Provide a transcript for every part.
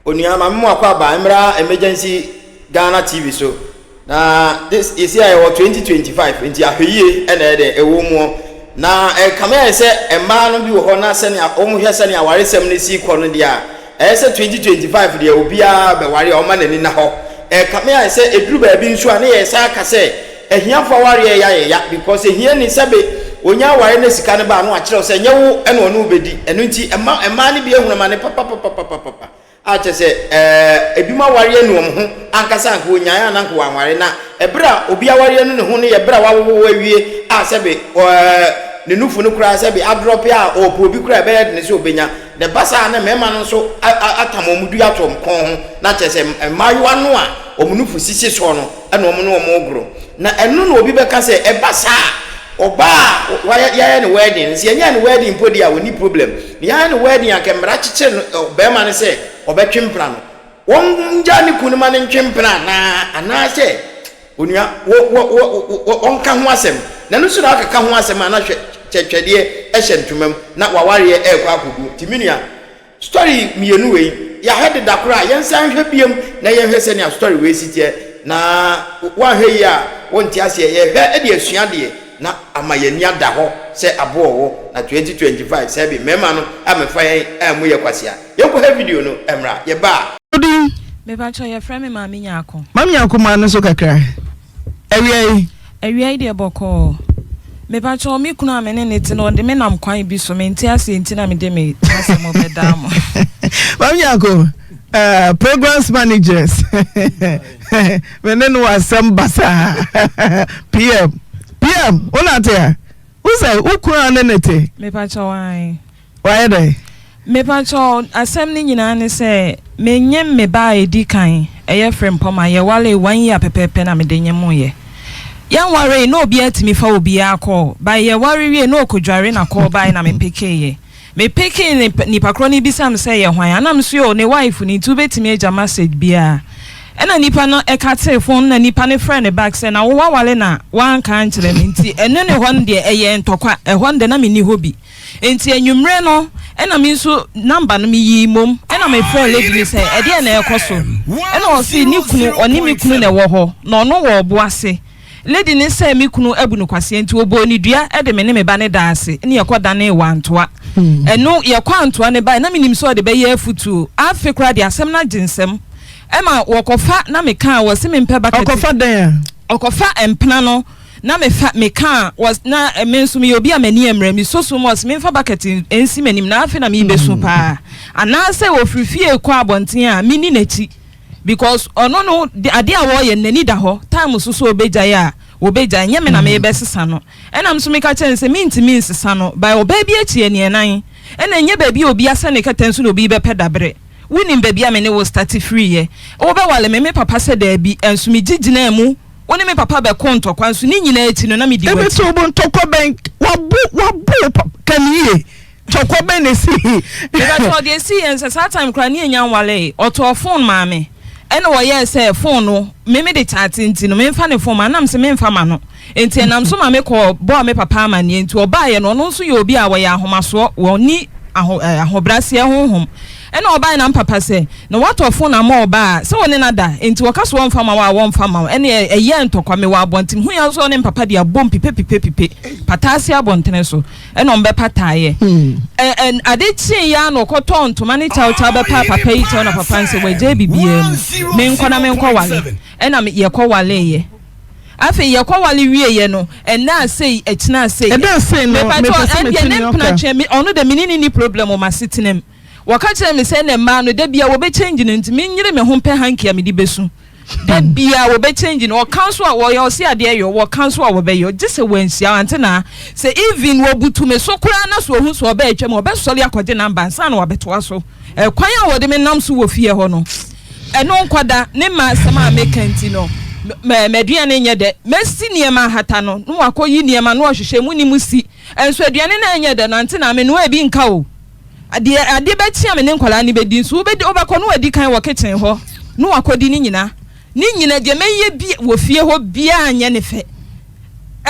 Oniama mo akwa ba emra emergency Ghana TV so. Na this is here 2025 nti ahweye ena de ewo mu na kamera se emma no bi wo na se ne omuhwe se ne awaresem ne si kɔ no dia se 2025 dia obia be ware o ma nani na ho kamera se eduru ba bi nso a ne ye sa ka se ehia fa ware ya because ehia ni sebe onya ware ne sika ne ba no a kire se nyewo ena ono obedi eno nti emma ne bi ehunu ma ne papa ache se eduma ware enu ho ankasa anka onya na nka wanware na ebra obia ware enu ne ho ne ye bra wawo wawie a sebe ne nufu no kura sebe adrop ya obi kura be ne se obenya de basa na mema no so atamomudu atom kon ho na che se mayo anu a omunufu sisi so no ena omu no omogro na enu no obi be ka se basa oba ya ne wedding se nya ne wedding podi a woni problem ya ne wedding akemra chiche be ma ne se obetwempra no won nja ne kunuma ne ntwempra na anase onua won ka ho asem na no so na aka ho asem na twetwede ehyentumam na waware ekwa akogu timinua story mienu wei ya hede dakora yensan hwe biem na yenhwe se ne story wei sitie na wahwe ya wonti ase ye hwe ede asuade na amayani ada ho se abowo na 2025 se bi mema no amefa yen amu ye kwasia yekwo ha video no emra ye ba me ba cho ye frame mami nyako ma no so kakra ewie de boko me ba cho mi kunu amene neti no de me nam kwan bi so me nti ase nti na me de me ase mo beda mo mami nyako programs managers menenu asem basa PM onate usa ukura nenete me pa cho why dey me pa cho asem ni nyina ne se menyem me ba edi kan eye frem poma ye wale 1 year pepepe na me de nyemo ye yan ware no obi atimi fa obi akọ ba ye ware wie no okodware na call by na me peke ni pakro ni bisam se ye hwan anam so yo ne wife ni tu betimi eja message bia ena nipa no ekate phone na nipa ne friend back say na wo wale na wan kan kire me nti eno ne hon de eye ntokwa ehon de na me ni hobi enti enwumre no ena me so number no me yi mom ena me friend lady say e de na ekoso ena o si ni kunu oni mi kunu na wo ho na ono wo bo ase lady ni say mi kunu abunu kwase enti obo ni dua e de me ne me ba ne da ase ne yekoda ne wantoa eno yekwantoa ne ba na me nim so de be ye afutuo afi kra de asem na ginsem ema wokofa na me kan wo se me mpe bucket okofa den okofa empna no na me fa me kan was na mensu me obi amani emra mi so mo se me fa bucket ensi manim na afi na me besu pa ana se wo frifie kwa abonten a mini nachi because ono no ade a wo ye nani da ho time so obeja ya obeja nyeme na me besesa no enam so me ka chen se minti min sesa no by obabi achi ene nan ena nye baby obi asa ne katensu no obi be pedabre winning baby amene wo start free ye obe wale me papa se da bi enso me gigina mu woni me papa be konto kwanso ni nyina eti no na me di wati ebe to bo ntoko ben wabu kaniye toko ben ne si ebe to de si en sa time kra ni enya wale oto phone maame ene wo ye say phone no me de chat nti no me mfa ne phone anam se me mfa ma no enti enam so maame ko bo me papa amane enti oba ye no no so ye obi a wo ye ahomaso wo ni ahobrase honhom ena oba na papa se na wato phone na ma oba se woni nada enti wakaso won fama wa won fama ene eye ntokwa me wa abontim hu ya so ne papa dia bom pipe patase abontene so ena ombe pataye en adechi ya no koto ntoma ne chaw be papa yi chaw na papa nse waje bibie me nkwa wale ena ye kwa wale ye afi ye kwa wale wie ye no ena sei echina sei eda sei no me pese me ono de minini ni problem o masitinem waka chere me say na ma no da bia wo be change no ntimi nyire me ho pe hankia me di besu da bia wo be change no cancel a wo yo se ade yo wo cancel a wo be yo just wensia antena say even wo butu me so kura na so hu so be atwa me wo be sori akode number san na wo betoa so kwan a wo de me nam so wo fie ho no eno nkwada ne ma sama mekanti no meduane nye de mesi niema hata no no wakoyi niema no hwehwe mu ni musi enso aduane na nye de no antena me no ebi nka o ade betia me ne nkwala ni bedi so obedi obakọ no adi kan wo kitchen ho no akodi ni nyina de meye bi wo fie ho bia anya ne fe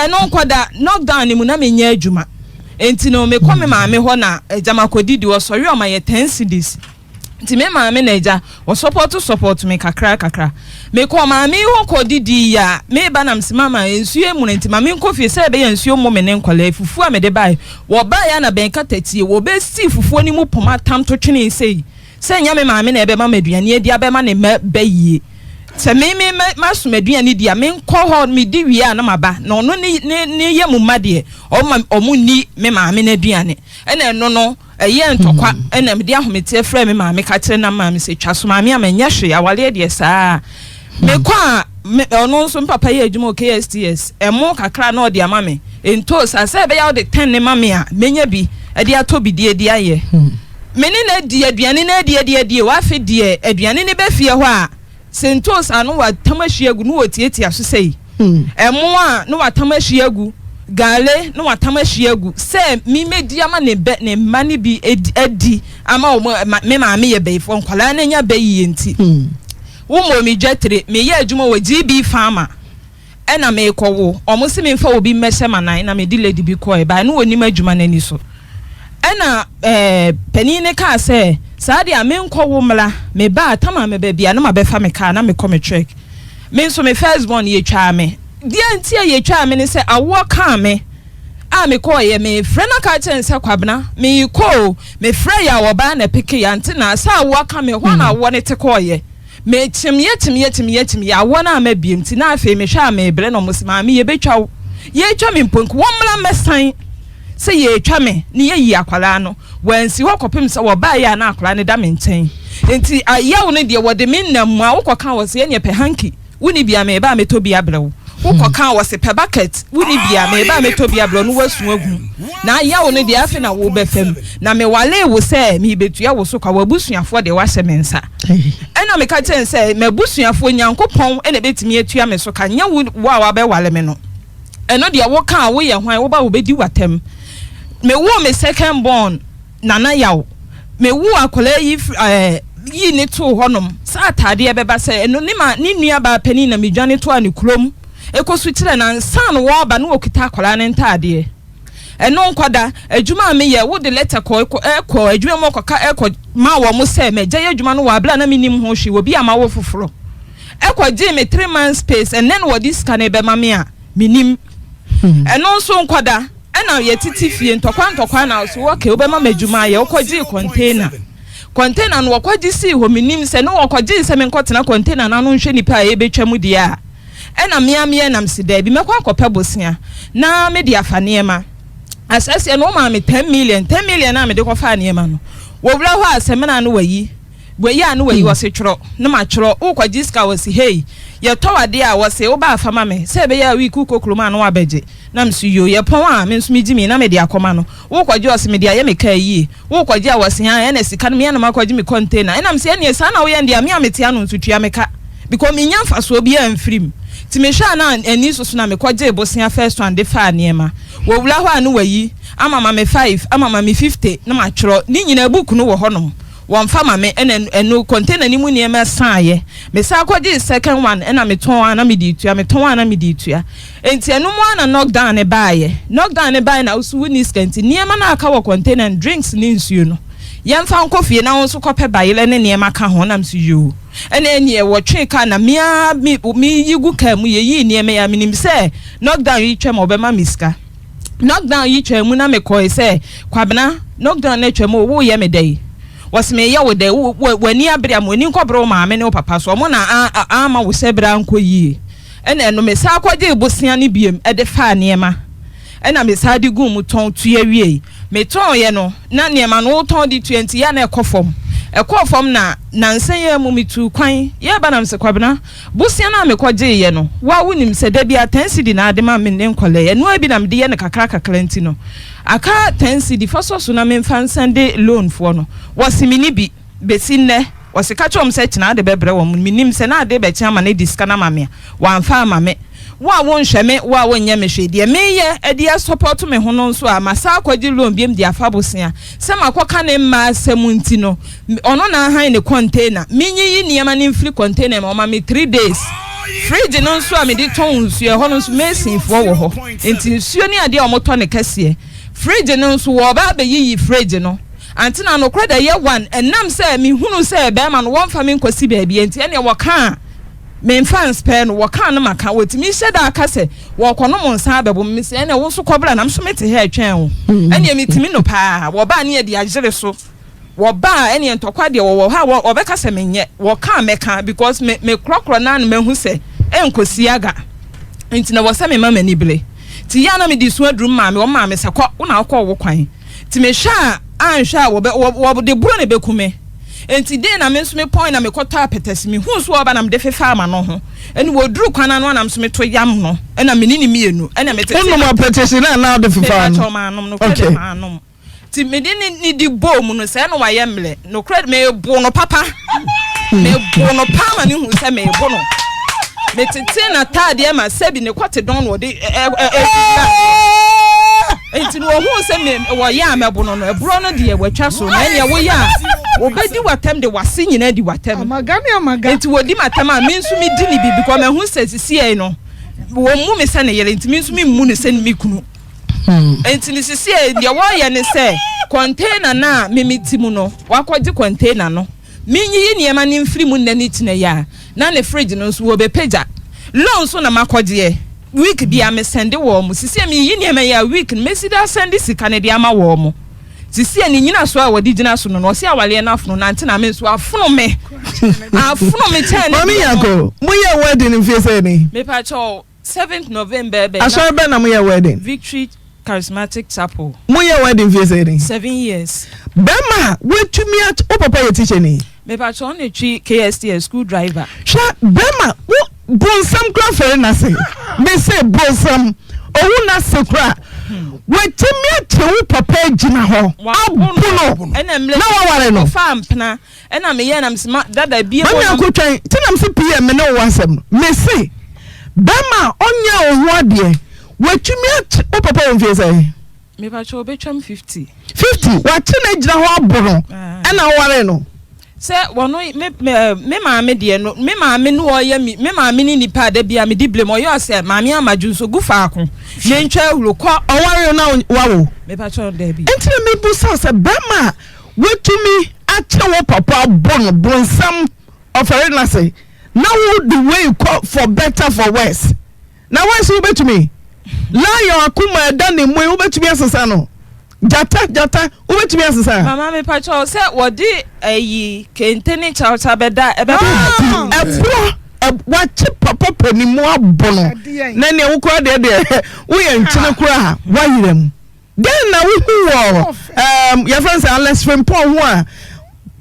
eno nkwada knockdown ni mu na me nya adwuma enti no me kome ma me ho na ejama kodi di wo sori o ma ye 10 cedis Nti me maame na eja wo support me kakra me ko maame ho ko didi ya me ba nam se mama ensuo emu nti maame nko fie se be ya ensuo mo me ne nkwala fufu a me de bai wo ba ya na benka tatie wo be si fufu ni mu poma tam to twene sei se nya me maame na ebe ma maduane edi abema ne bayie se me maso maduane dia me nko ho me di wi a na maba na ono ne ye mu made o mu ni me maame na aduane ene no eye ntokwa ena me dia homete frɛ me maame ka kire na maame se twa so maame amanya hwe awale de saa me kwa ono nso papa ye adwuma KSTS emo kakra na ode amame ento sa se be ya ode 10 ne mame a menya bi ade atobi die aye me ni na die aduane na die wa fe die aduane ne be fie ho a sentos anu wa tamahwie agu no wotietia so sei emo a no wa tamahwie agu gale no watamahwie agu se mi medi ama ne mani bi edi ama o me maame ye beifo nkwala na nya beyi enti wo mo mi jetre me ye adwuma wo GB farmer ena me kowo o mo se me mfa obi mmehye manan na me di lady bi ko e ba no woni madwuma nani so ena pani ne ka se saade a me nkowo mla me ba atama me ba bia na ma befa me ka na me come check me so me first born ye twa me dia ntia ye twa me ne se awo ka me a me ko ye me frena ka chen se kwabna me ko me frɛ ya wo ba na peke ya ntina sa awo ka me ho na awo ne te ko ye me tim ya awo na ma biem ti na afi me hwa me bre no musima me ye betwa ye twa me mponku wo mla mesan se ye twa me ne ye yi akwala no wansi ho kopem se wo ba ya na akwala ne da me nten enti ayawo ne de wo de me nam a wo koka wo se ye pe hanki woni bia me ba me to bia brewo wo kan wo se pe bucket woni bia me ba me to bia bro no wasu agu na yawo ne de afi na wo befam na me wale wo se me betua wo so kwa wabusuafo de wahye me nsa ena me ka chen se me busuafo nyankopon ene betimi atua me so ka nya wo a be wale me no eno de wo kan wo ye hwan wo ba wo bedi watem me wo me second born nana yawo me wo akola yi ne to honom sa atade beba se eno ni ma ni nua ba pani na me dwane to ani krom ekosu kire na nsan wo ba no okita akola ne ntade eno nkwada adwuma me ye wo de letter ko adwuma mo koka ma wo mo se me gye adwuma no wa bla na minim ho hwe wo bi ama wo foforo gi me 3 months space and then what this can be mame a minim eno nso nkwada ena ye titi fie ntokwa na so wo ke obema madwuma ye gi container no wokogi si ho minim se no wokogi se me nkotena container na no nhwe nipa a ye betwa mu dia ena mia nam sida bi mekwa akopa bosia na me dia fanema asase no ma me 10 million na me de kofa anema no wo bra ho asemena no wayi anu wayi wose tworo na ma tworo wokogi ska wose hey ye towade a wose wo ba afama me se be ya week kokroma no abeje na msuyo ye pon a me nso migi me na me de akoma no wokogi wose me de aye me ka yi wokogi a wose ha ene sika no me na makogi me container ena mse ene sa na wo ye ndia me amete anu nso tua me ka because me nyamfa so obi amfrim ti me hwa na ani so na me kwaje bosia first one de fa anema wo wula ho anu wayi ama ma me 5 ama ma me 50 na ma tworo ni nyina book no wo honom won fa ma me enu container ni mu ne ma saaye me sa kwaje second one na me ton ana me di tua me ton ana me di tua enti enu mu ana knockdown ne baaye na usu wini skanti ne ma na aka wo container and drinks ni nsuo no yemfa nkofie na won so kope bayele ne ma ka ho na msuyo ene enie wo tweka na mi yigu ka mu ye ne me ya minim se knockdown yi twem obema miska knockdown yi twem na me ko se kwabena knockdown na twem wo ye me dai wasme ye wo dai wani abria mo ni nkobro ma me ne papa so mo na ama wo sebra nko yi ene no me sa kwaje bosia ne biem e de fa ne ma ena me sa di gu mu ton tuye wie me ton ye no na ne ma no ton di 20 ya na ekofom na nsan ye mu mitu kwan ye ba na mse kwabena bosia na me kwaje ye no wa wonim se da bia 10 cedi na ade ma me ne nkole ye no abi na me de ye ne kakra nti no aka 10 cedi faso so na me mfansan de loan fo no wasimini bi besinne wasika chom se tina de bebre wo minim se na ade be chia ma na diska na mame wa mfa mame wa won hweme wa won nya me hwede me ye ade support me ho no nso a masa akwaji loan biem de afabosia se makoka ne ma semunti no ono na han ne container minyi yi niam ne free container ma me 3 days fridge no nso a me de ton nsuo ho no nso mesin fo wo ho enti nsuo ni ade a omoto ne kase fridge no nso wo ba be yi fridge no antina no kra da ye one enam say me hunu say be ma no won fa me nkosi ba bi enti ene wo ka me fans pen wo ka no maka wotimi hye da aka se wo kono mo nsa abebo me se ene wo so kobra na mso mete he atwen wo ene me timi no pa wo ba ne ye de agere so wo ba ene ntokwa de wo ha wo be ka se menye wo ka meka because me krokro na no mehu se enkosi aga enti na wo se me mama ni bele ti ya na me di so adrum ma me wo ma me se ko na akọ wo kwan ti me hwa anhwa wo de buro ne bekume enti de na me nso me point na me kota petesi me hu so oba na me de fefa ama no ho eni wo duru kwana no na me so me to yam no ena me ni mienu ena me tete no petesi na de fefa no ma anom no kwede ma anom ti me de ni di bom no se no wa yemle no kwede me bo no papa me bo no pa ma ni hu se me bo no me tete na tade ma sebi ne kwate don no de enti no hu se me wo ya me bo no no ebro no de watwa so na ene wo ya obedi watem de wase nyina di watem amaga enti wodi matem a me nso me di ni bi because me hu se sisi no wo mu me se ne yele enti me nso me mu ne se ne me kunu enti ni sisi de wo ye ne se container na me metimu no wakodi container no minyi niema ni mfiri mu nna ni tine ya na ne fridge no so wo be pagya loan so na makode week bia me sende wo mu sisi me yi niema ya week me da sende sika ne de ama wo mu sisi ni nyina so a wodi gina so no no se awale na afuno na ntina me so afuno me chen mami yako mu ye wedding in face ni me pa cho 7th November be aso be na mu ye wedding Victory Charismatic Chapel mu ye wedding face ni 7 years bema wetumi at o papa ye teacher ni me pa cho on three KSTS school driver sha bema bonsam kra fere na se me say bonsam owu na se kra wetumi at o papa gina ho abuno na waware no fampna ena me ye na msima dada bie mami akotwan tinam se PM me no wasem me say bema onya ohu ade wetumi at o papa ye mfie say me pa cho betwam 50 wate na gina ho abuno ena waware no se wono me maame de no me maame no oye me maame ni nipa da bia me di blame oyo se maame amaju so gu faako me ntwa huro ko oware na wawo me pa cho da bi enti me bu se bema wetumi ache wo papa bono bonsam ofere na say now the way you call for better for worse na worse you betumi la yo akuma da ne mu betumi asesa no jata ubetumi asesa mama me pa cho se wodi ayi kenteni chaucha beda ebe wachi papa panimu abono na ne wo kura de wo ye nchine kura wayirem den na wo hu your friends are less from Paul ho a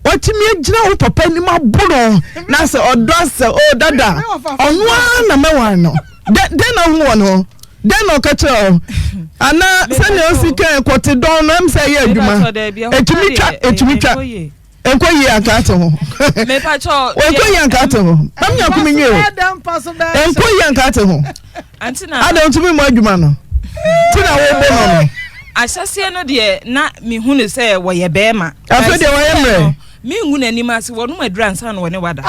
watimi agina wo papa nimu abono na se odo se o dada onu na mewa no den na hu no den no kacho ana sene osika ekote don no em say ye adwuma etumi twa enkoyi akate ho me pa cho enkoyi akate ho am nya kumi nyewe enkoyi akate ho antina ada ntumi mo adwuma no tina wo bo no asase no de na me hu ne say wo ye bema afa de wo ye mre me hu na nima se wo no madura nsa no wo ne wada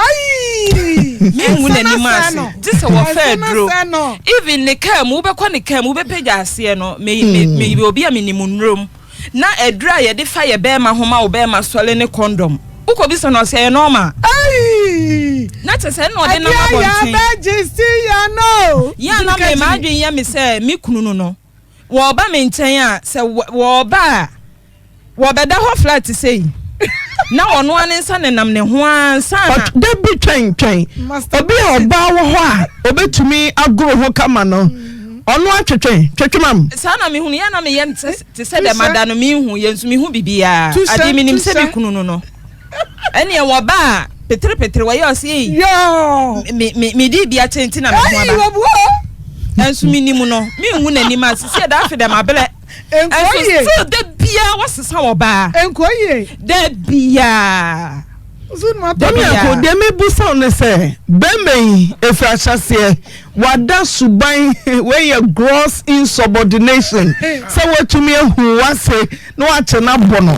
me hu na nima se this wo fair dro even ne kam wo be kwa ne kam wo be pagya ase no me obi a me nimunrom na edura ye de fa ye bema homa wo bema sole ne condom uko bi so no se normal na te se no de na abontin ya majesty ya no ya na me madwen ya me se me kunu no wo ba me nten a se wo ba wo beda ho flat sei na ono anensa ne nam ne ho ansa na de bi twen obi oba wo ho a obetumi agoro ho kama no ono atwetwemam sana me hu ya na me ye te se de madano me hu ye nsu me hu bibia ade me nim se bi kunu no ene wo ba petre wa yo se yo me di bia tenti na me ho ba ensu me nim no me hu na nim asese da afi de mabele enkoye so de bia wasesa wo ba enkoye de bia Demi ako demi busa on se bemei efrachase wada suban we ye gross insubordination se watumi ehu wase no ache na bono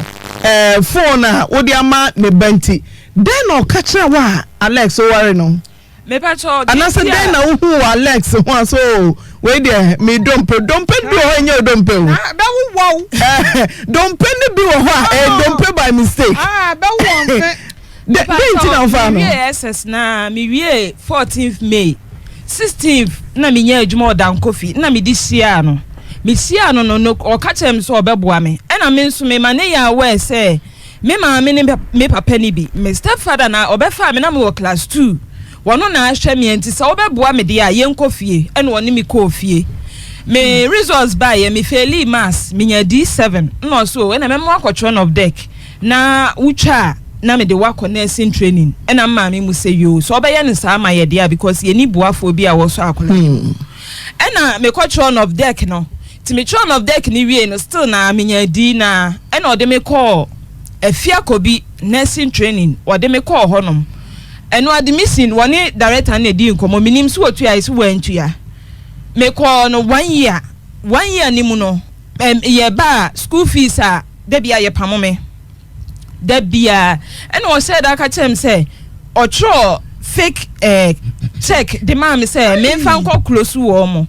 phone a odi ama ne banti den o ka kire wa Alex o ware no me pa cho anase den na hu Alex ho so Wait there, me dompe do enye dompe wo. Be wo. Dompe ni bi wo ho dompe by mistake. Be wo mfe. The thing na fa no. Yes na me wie 14th May. 16th na me nya adwuma odan kofi na me di sia no. Me sia no o ka chem so obeboa me. E na me nso me ma ne ya we say me ma me ne me papa ni bi. Me stepfather na obefa me na me wo class 2. Wono na ahwe me enti se obeboa me de a yenkofie e na woni me kofie. Me results by me fairly mass me nya D7 no so e na me mo akotron of deck na ucha na me de work on nursing training e na ma me mu say yo so obeye ne sa ma ye dia because ye ni buafo bi a wo so akola e na me control of deck no ti me control of deck ni wie no still na me nya di na e na ode me call afia kobi nursing training ode me call honom e no admission woni director na di nkomo minim so otu ya iso wantua me call no 1 year ni mu no ye ba school fees a de bia ye pamome de bia and o said aka chem say otro fake check the man say me fa nko close wo mo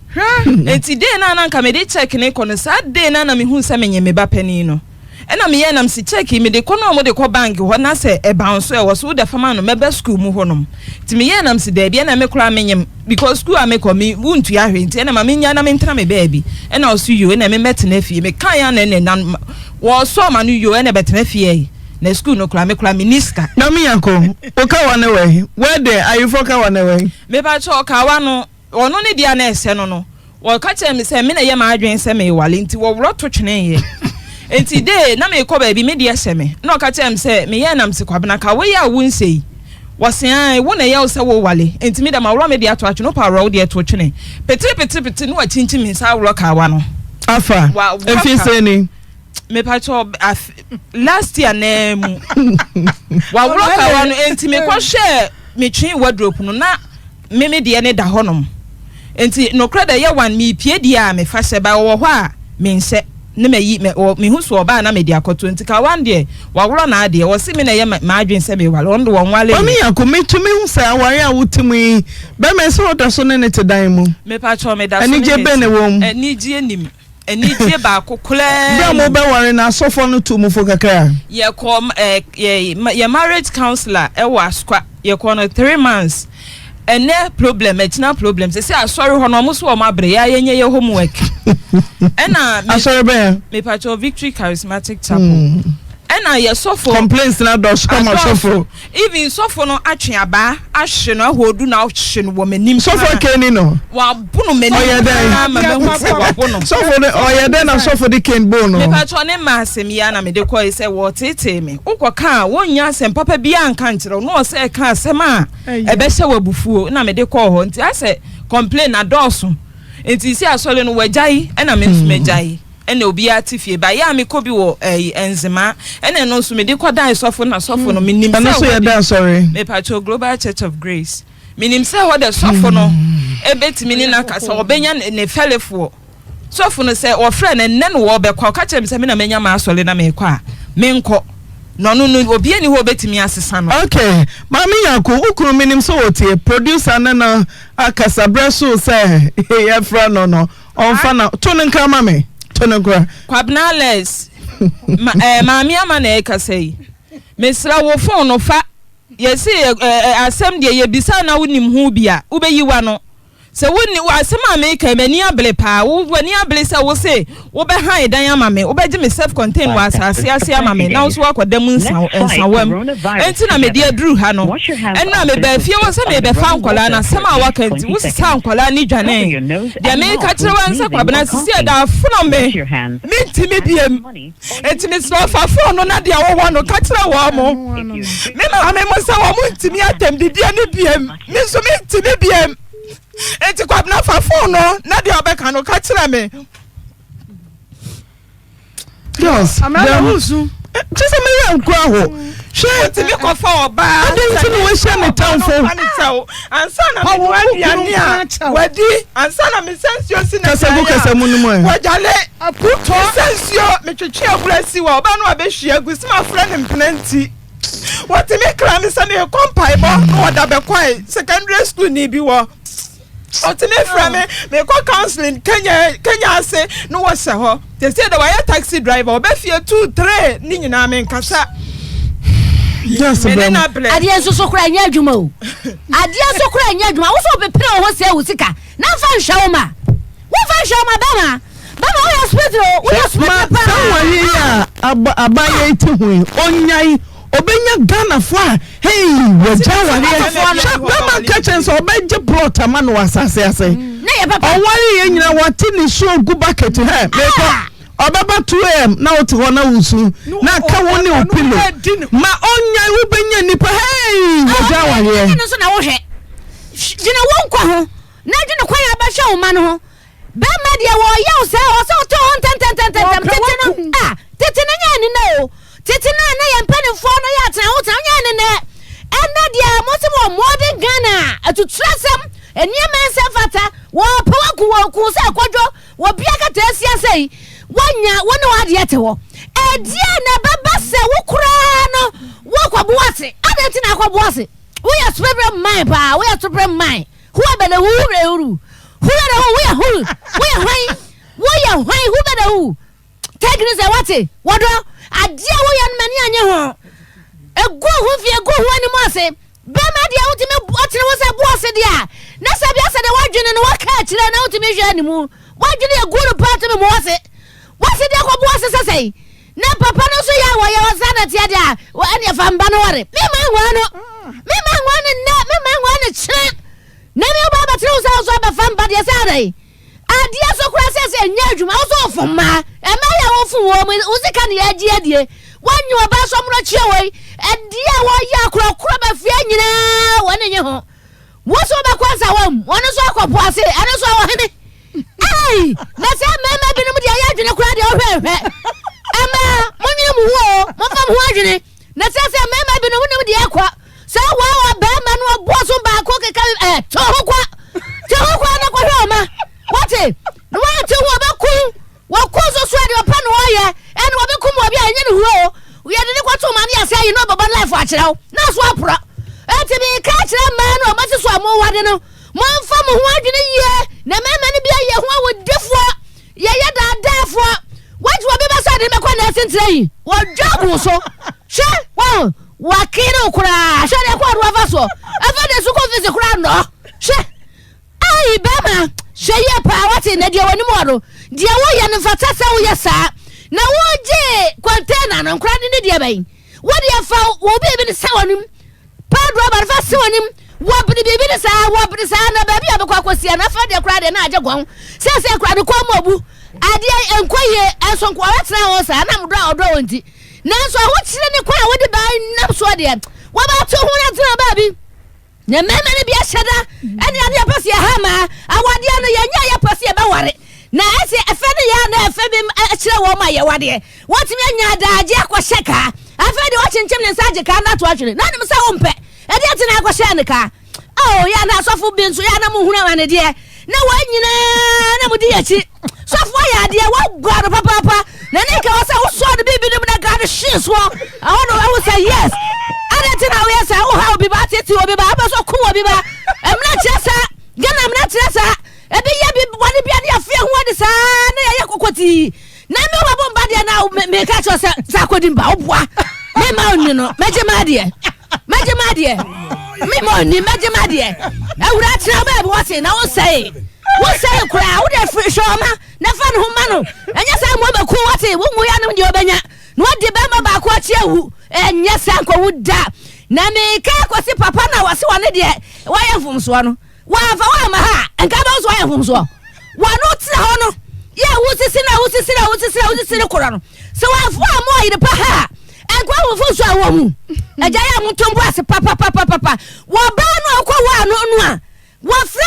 enti dey na nka me dey check ne kono sa dey na me hu say me nye me ba pani no ena me ye nam si check me dey kono mo dey ko bank ho na say e bounce e wo so da fama no me be school mu ho no ti me ye nam si dey bia na me kura me nyem because school a me ko me wuntu ya hwe enti ena ma me nya na me ntra me baby ena o su you ena me met na fie me kan ya na wo so ma no you ena betena fie na school no kura me niska na me yanko oka wane we where there are you for ka wane we me ba cho ka wa no ono ne dia na ese no wo ka che me se me na ye ma adwen se me wale nti wo wro to twene ye enti de na me ko ba bi me dia se me na ka che me se me ye nam se kwabena ka we ya wo nsei wo se an wo na ye wo se wo wale enti me da ma wro me dia to atwe no pa wro dia to twene petri no wa chinchi me sa wro ka wa no afa efi se ni me pacho last year na mu wa roka wa no enti me ko share me twin wardrobe no na me de ne da honom enti no kreda ye wan me pie dia me fa se ba wo ho a me nse ne me me hu so ba na me de akoto enti ka wan de wa woro na de wo se me na ye ma adwen se me wale on do won wale o me yakome tumi hu sa aware a wotimi be me so da so ne te dan mu me pacho me da so ani je be ne wom ani je enim eni tie ba kokole bia mo be ware na sofo no tu mu fo kakra ye kom ye marriage counselor e wa skwa ye ko no 3 months ene problem etina problem say asori ho no mo so o mabre ya ye nye ye homework ena asori me pacho Victory Charismatic Chapel ena ye sofo complaints na do come sofo even sofo no atwe aba ahye no ahodu na ahye no wo manim sofo keni no wa bunu manim na ma hu se wa bunu sofo ne oyede na sofo de ken bo no me pacho ne ma asem ya na me de ko say wo tete me ukoka wonya asem papa bia anka nkire no se ka asem a ebe hye wabufuo na me de ko ho nti ase complain na doso nti si asole no wajai na me nso mejai ene obi atifie ba ya me ko bi wo enzema ene no so me de kwadan sofo na sofo no minim se so ya sorry me pacho Global Church of Grace minim se ho de sofo no ebetimi ni na kasa obenya ne felefo sofo no se o frɛ ne nne no wo be kwa ka kyem se me na menya ma asole na me kwa me nko no obi ani ho betimi asesa no okay mami yanko ukuru minim so wotie producer na akasa breso se ya fra no onfa na to ne nka mame Kwabnales maami ama na ekasei mesra wo phone no fa yesi asem de ye bisa na wonim hu bia ubeyiwa no se woni asem ameka mani able pa wo wani able se wo se wo be han dan ama me wo be gi me self contained wa asase ama me na wo so akodam nsawam enti na me de aduru ha no enna me ba fie wo se me be fa nkola na asem a wakanti wo sa nkola ni dwane de me ka kire wan se kwabna sisi da fono me minti me biem enti me so fa fono na de wo no ka kire wo mo me ma me mo se wo mo ntimi atem bibia ne biem me so minti me biem enti kwabna fa phone no na de obeka no ka kire me yes amara husu just me ran kwa ho she ti me ko fa oba adenti no we share me town for ansa na me waduane a wadi ansa na me sensio si na kasa mu numu wajale aputo sensio me twetwe aburasi wa oba no abehia agusi ma fra ne mplanti wati me kra me sa ne kompai bo no da be kwai secondary school ni bi wo Otime from me call counseling Kenya say no was ho. They say the wire taxi driver be fear 2 3 ni nyina me nkasa. Yes, Adia so kura nya adwuma o. Adia so kura nya adwuma. Wo so be pre ho se wo sika. Na fa nhwa wo ma. Wo fa nhwa ma bama. Bama wo hospital. Wo hospital pa. Someone here abaye ti hu. Onyai obenya Ghana fa. Hey, we jawa bama kitchen so obeje brought ama no asase ase. Na ye papa. Owari ye nyina wati ni show gu bucket he. Meko Obaba 2am na oti ho na wusu na ka woni opilo ma onya wo benya nipa hey woja wale no so na wo hwe gina won kwa ho na gina kwa ya ba hwe wo ma no ho ba ma de wo ye wo se o so to ten tete na nya ni na o tete na ye mpanifo no ya tan wo tan nya ni na ena de mo se mo modern Ghana atutrasem eniema nsefata wo pawa ku se akwadwo wo bia ka tesia sei wanya wona wade ate wo edia na baba se wo kura no wo kwaboase adeti na kwaboase wo ya super mind pa wo ya super mind who abele hu reuru who na wo ya hwan who bele hu tegri se wate wodo adia wo ya mani anye ho egu hu fi egu hu ani mo ase be ma dia utime otire wo se boase dia na sabia se de wadwene no waka kire na utime hwe ani mu wadwene egu no part me mo ase wasi dia ko boase sesei na papa no so ya wo ya wasana tia dia wo ane fa mba no wore me ma nwa no chire na me baba tire wo so ba fa mba dia sare adia so kura sese nya adwuma wo so ofoma e ma ya wo fu wo mu uzika ne ya die die wanyu oba so mro chie wei edia wo ya kura ba fie nyina wo ne nye ho wo so ba kwanza wam wo no so akoboase ane so wo hene hey na se mama bi no dia ya adwene kura dia ohwehwe ama monye mu ho mo fam ho adwene na se mama bi no dia kwa se wa ba ma no oboso ba ko keka to ho kwa na kwa homa wate no wate wo ba ku wo ko so so dia pa no ye ene wo be ku mo bi anye ne ho we ya de kwa to ma ne ase ayi no baba life a kire wo na so apura enti bi ka kire ma no ma se so amo wade no mo fam ho adwene ye na mama ne bia ye ho wo defo ye dadafo what wo be ba sa de me kwa na sentre yi wo jobu so she wo wakiro kura she de kwa ro so afa de su ko vise kura no she ai bama she ye pa wati na dia woni mo ro dia wo ye ne fata sa wo ye sa na wo je container no kura ne dia bai wo dia fa wo be ne sa wonim pa do ba fa sa wonim wo bi ne sa na ba bia be kwa kosia na fa de kura de na aje gon se kura de kwa mo bu ade enkoye enso kwa wetra ho sa na mdo odo wonti na so ho kire ne kwa wo de ba na so de wo ba to hu na tira ba bi na mema ne bia hyada ene ade apase ha ma awade no ye nya ya pase ba ware na ese efe ne ya na efe bi kire wo ma ye wade wotimi anya daaje akohyeka afa de wo chinchem ne saje ka na to atwere na nim sa wo mpe ade ate na akohye ne ka oh ya na asofo bi nso ya na mu hunu wane de na wanyina na mudi yachi sofo ya de wo gwaro papa na ne ka wasa wo so de bibi ne na ga shins wo I want to say yes ade na we say wo ha obi ba tete obi ba abaso ku obi ba emna chesa gana emna chesa ebi ya bi wani bia de afia ho de sa na ya kokoti na me wo bomba de na me ka cho sa kodi mba oboa me ma oni no mejema de me mo ni mejema de awura tra ba bi wo say na wo say kura wo de free show ma na fa no ma no enya sa mo be ku wo say wo mu ya no de obenya no de ba ma ba ko achi ewu enya sa nko wuda na me ka kwasi papa na wase wane de wa ye mfumso no wa fa wa ma ha enka ba so ye mfumso wa no tira ho no ye wusisi na kura no so wa fa mo ire pa ha enko wo mfumso a wo mu eja ya mutombo ase papa wa ba no akwa wa no a wafre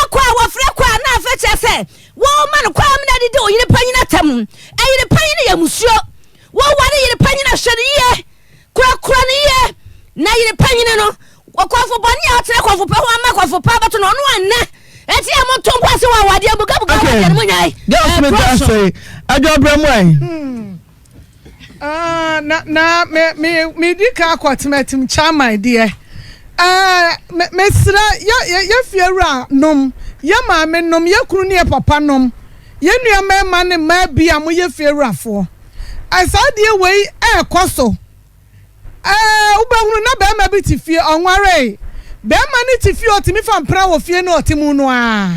kwa na afeche se wo man kwa amna de oyire panyina tam ayire panyina ya musuo wo ware yire panyina hwere ye kura ne ye na yire panyina no wakofo boni atere kofo pe ho ama kofo pa bato no no anna eti ya mutombo ase wa wade buga wa de mo nyai girls me that say ajo bramwai na me dika kwatemetim chama dear mesra ya fiera nom ye maame nom ye kunu ne papa nom ye nua ma ne ma bia mo ye fewrafo asade wei ekoso ubahunu na be ma bi ti fie onware be ma ne ti fie otimi fa mpra wo fie na otimu no a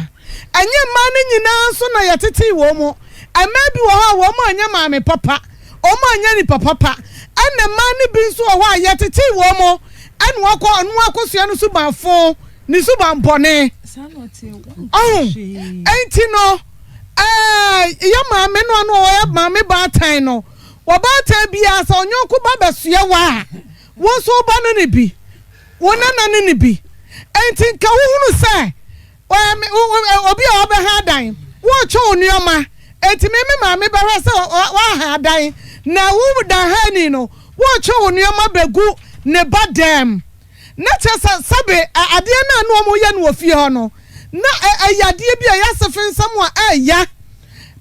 anye ma ne nyina nso na yetete wo mo ama bi wo ha wo mo anya maame papa o mo anya ni papa ana ma ne bi nso wo ha yetete wo mo anu akosua no subanfo ni subanbone enti no ya maame no no ya maame baatan no wo baatan bia sa onyonko ba besua wa wo so ba no ne bi wo nana ne bi enti ka wo hunu sai obi a obe ha dan wo cho onuoma enti me maame ba hwe se wa ha dan na wo da ha ni no wo cho onuoma begu ne badem na chesa sabe ade na no mo ye no ofie ho no na ayade bi a yasefen sam a aya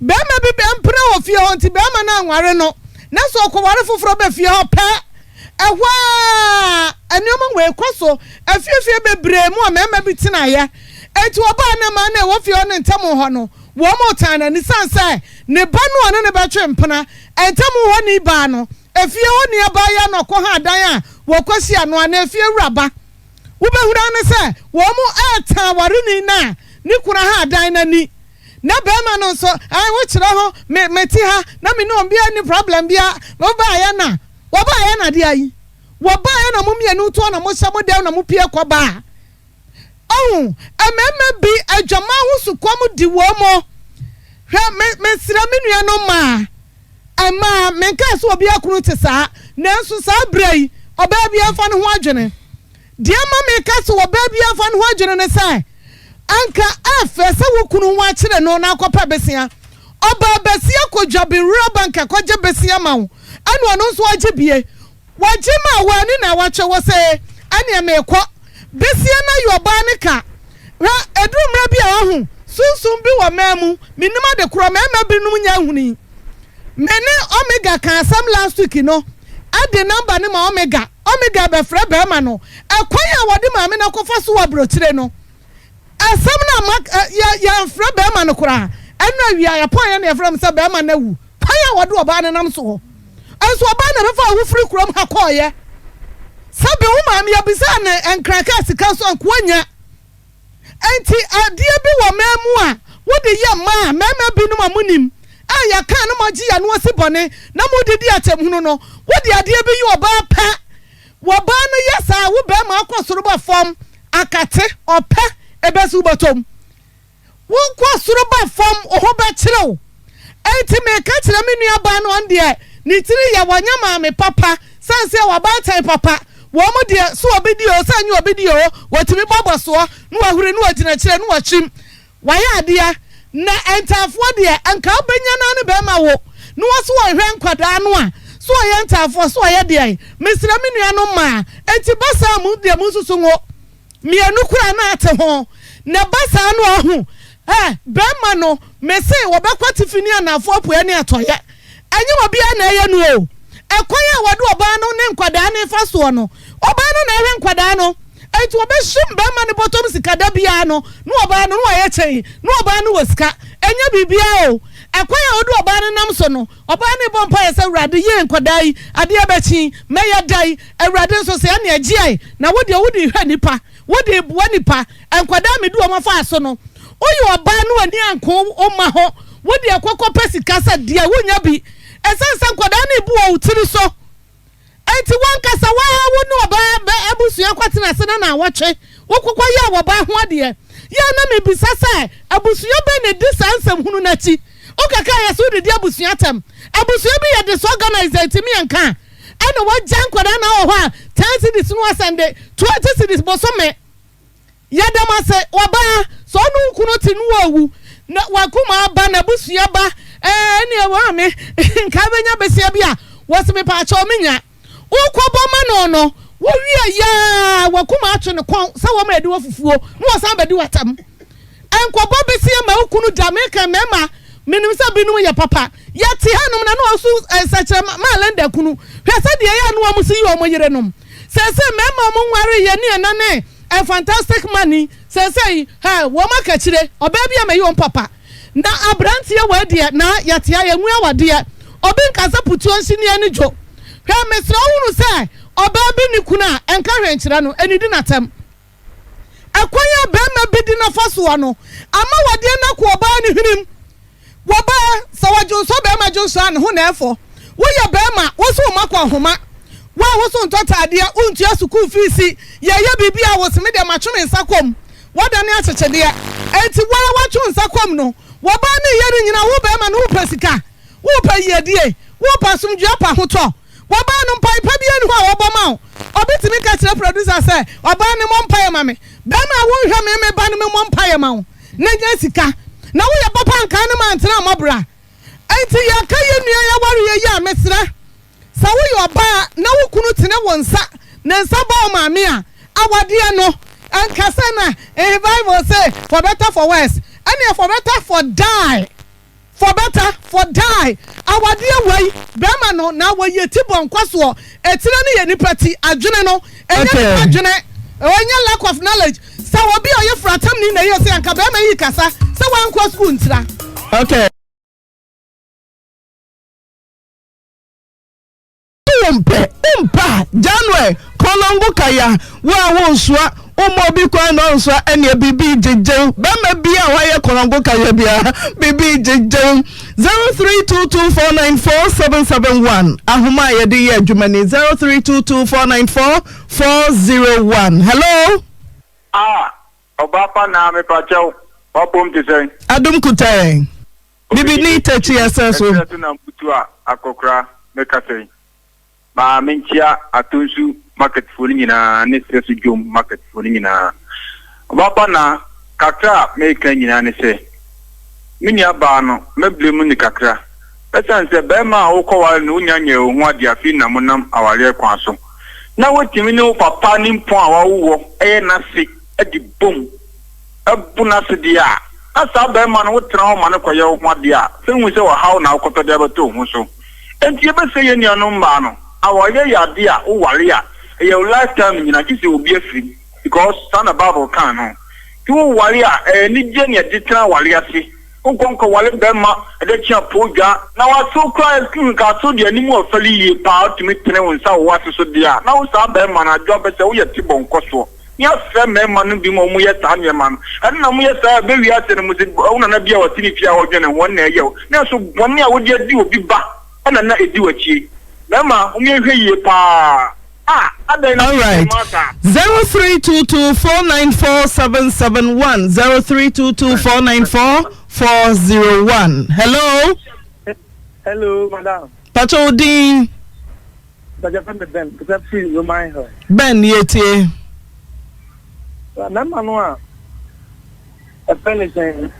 be ma bi empre ofie ho nti be ma na anware no na so kware foforo be fie ho pe ehwa anuoma we kwaso afie bebre mu a ma bi tina ya enti oba na ma na wo fie ho ne ntam ho no wo mo tan na ni sanse ne ba no ne be twe mpena entam ho ni ba no efie ho ni aba ya no ko ha dan a wo kwasi ano ana efie wuraba wo be hura ne se wo mo ata ware ni na ni kura ha dan na ni na be ma no so ai wo kire ho meti ha na me no bia ni problem bia wo ba ya na dia yi wo ba ya na mo mienu to na mo sha mo dem na mo pie ko ba ememe bi adwama ho sukom di wo mo hwe me sira me nua no ma ama menka so obi akunu te saa nanso saa brai oba bia fa no ho adwene dia ma menka so oba bia fa no ho adwene ne sai anka afa se wo kunu ho akire no na akopa besia oba besia kodwabe rubber bank akogye besia ma wo anu ono so agye bie wagye ma wani na wache wo se ane mekọ besia na yoba ne ka ra edumra bia ho sunsun bi wo mamu minima de kro mama binum nya huni mene omega kan sam last week no ade number ne ma omega be frɛ be ma no akwan a wode ma me na kofa so wa brochire no asam na ya frɛ be ma no kura enu awia ya pon ya na frɛ me se be ma na wu kwan a wode oba ne nam so ho anso oba na be fa wo free krom ha koye sabe wo ma me ya bisa na enkraka sika so ankoanya enti adie bi wo mamu a wode ye ma mama binum amunim aya kan no maji ya no asibone na modidi atemhunu no wode adie bi ye oba pa wo ba no yesa wo ba ma akosoro ba fom akate opa ebesu botom wo kwasoro ba fom oho ba kirew enti me ka kire me nua ba no onde ni tiri ya wanya ma me papa sanse wa ba tai papa wo mo de so obedi o sanyu obedi o watimi boboso no wahure no wagina kire no wachim waya adea na entafo de anka obenya na ne be ma wo no so hwe nkwada no a so ye entafo so ye de mesira me nua no ma enti basa mu de mu susu ngo mienu kura na ate ho na basa no ahu be ma no mese wo be kwatifini anafo apoe ne atoye enye obi a na ye no o ekoya wode oba no ne nkwada ne fa so no oba no na hwe nkwada no enti obe shim be ma ne bottom sikada bia no no oba no wa ye chei no oba no wasika enye bibia o ekoya wode oba no nam so no oba ne bompa ye se urade ye nkwada yi ade abachi meya dai urade so se na agiai na wode hwe nipa wode buwa nipa enkwada me du o mafa so no oyi oba no ani anko o ma ho wode akokọ pesika sa dia wonya bi esense nkwada na ibu o tiri so enti wankasa wa wo no oba abusua kwatena se na awotwe wokokọ ya wo ba ho ade ya na me bisa sai abusua be ne disansem hunu na chi okaka ya so de abusua tam abusua bi ya disorganize timi anka ana wa jankwada na wo ho a 10 cities no asande 20 cities bosome ya dama se oba so no kuno ti no awu na wakuma ba na abusua ba ne wa me nka benya besia bia wosime pa acho menya ukobo ma no wo wi ya wakuma atwe ne kon sa wo ma edi wo fufuo no wasan bedi watam enkobo besia ma ukunu Jamaica mema minim sa binum ya papa ya ti hanum na no so sachere ma lenda kunu hwese de ya no amusi yo mo yerenom se mema mo nware ye ne na ne a fantastic money say hey woman kachire obaby am yon papa na abrantie wa de na yatia yemu awade obi nkasa putu nsini ani jo hwe mesra hunu say obaby ni kuna enka hwenkyira no enidi natam akwanya bema bidi na faso no ama wade na ko oba ni hwinim woba sawajo so bema jo so an ho na efo wo ya bema wo so makwa homa wa wo so ntotade untua school fees ye bibia wo se me de matweme nsakom wadane achechede enti wa twu nsakom no woba ne yeri nyina wo bema no wo pasika wo pa yedie wo pasumdua pa hoto woba no mpai pa bia ni ho a woba ma obitimi ka kire producer say oba ne mo mpai ma me bema wo hwa me ba ne mo mpai ma wo na nya sika na wo ya papa nka ne ma ntena mabra enti ya ka ye nua ya ware ye ya mesra sa wo yo ba na wo kunu tene wonsa na nsa ba ma me a awade no ankasa na Bible say for better for worse and for better for die awade wei bema no na wo ye tibon kwaso etire ne ye nipati adwene no enye adwene onye lack of knowledge sa wo bi oye fratam ni na ye say anka bema yi kasa sa wan kwa school ntira okay umpa January kolongo kaya wa wonsua umobi kwa no nsua ene bibi jeje bema bia wa ye kolongo kaya bia bibi jeje 0322494771 ahuma ye de ye adwumani 0322494401 hello Obapa na me pacho opom ti sen adum kutai bibi ni techi aseso na mputua akokra me kasei ma menchia atunsu market foni nyina ne stresu jom market foni nyina Obapa na kakra me kan nyina ne se mini aba no me blemu ni kakra pesan se be ma wo kwawale no nyanye ho ade afi na monam awale kwa so na wotimi ne papa ni mpo a wawo na se edi bom abuna se dia asa be ma no wotra ho ma ne koye ho ade a se hu se wo hawo na akoto de abato ho so enti ebe se ye ni anu mba no awoye ya de a wo wale a ye lifetime nyina kisi obi afiri because sana bible kan no ti wo wale a ni je ne ditran wale ase unkonko wale be ma de chia poja na wa so kwa ka so de animu ofali ye pa timi tene wonsa wo ase so dia na wo sa be ma na job be se wo ye tibon koso ya fe me ma no bi mo mu ye ta ne ma no ade na mu ye sa be wi ase ne mu se una na bia watini fia wo dwene won na ye na so boni a wo de di obi ba na na edi wachi me ma mu ye hwe ye pa all right 0322494771 0322494401 hello madam Pacho Odin Ben because free remind her Ben yetie na manu a anything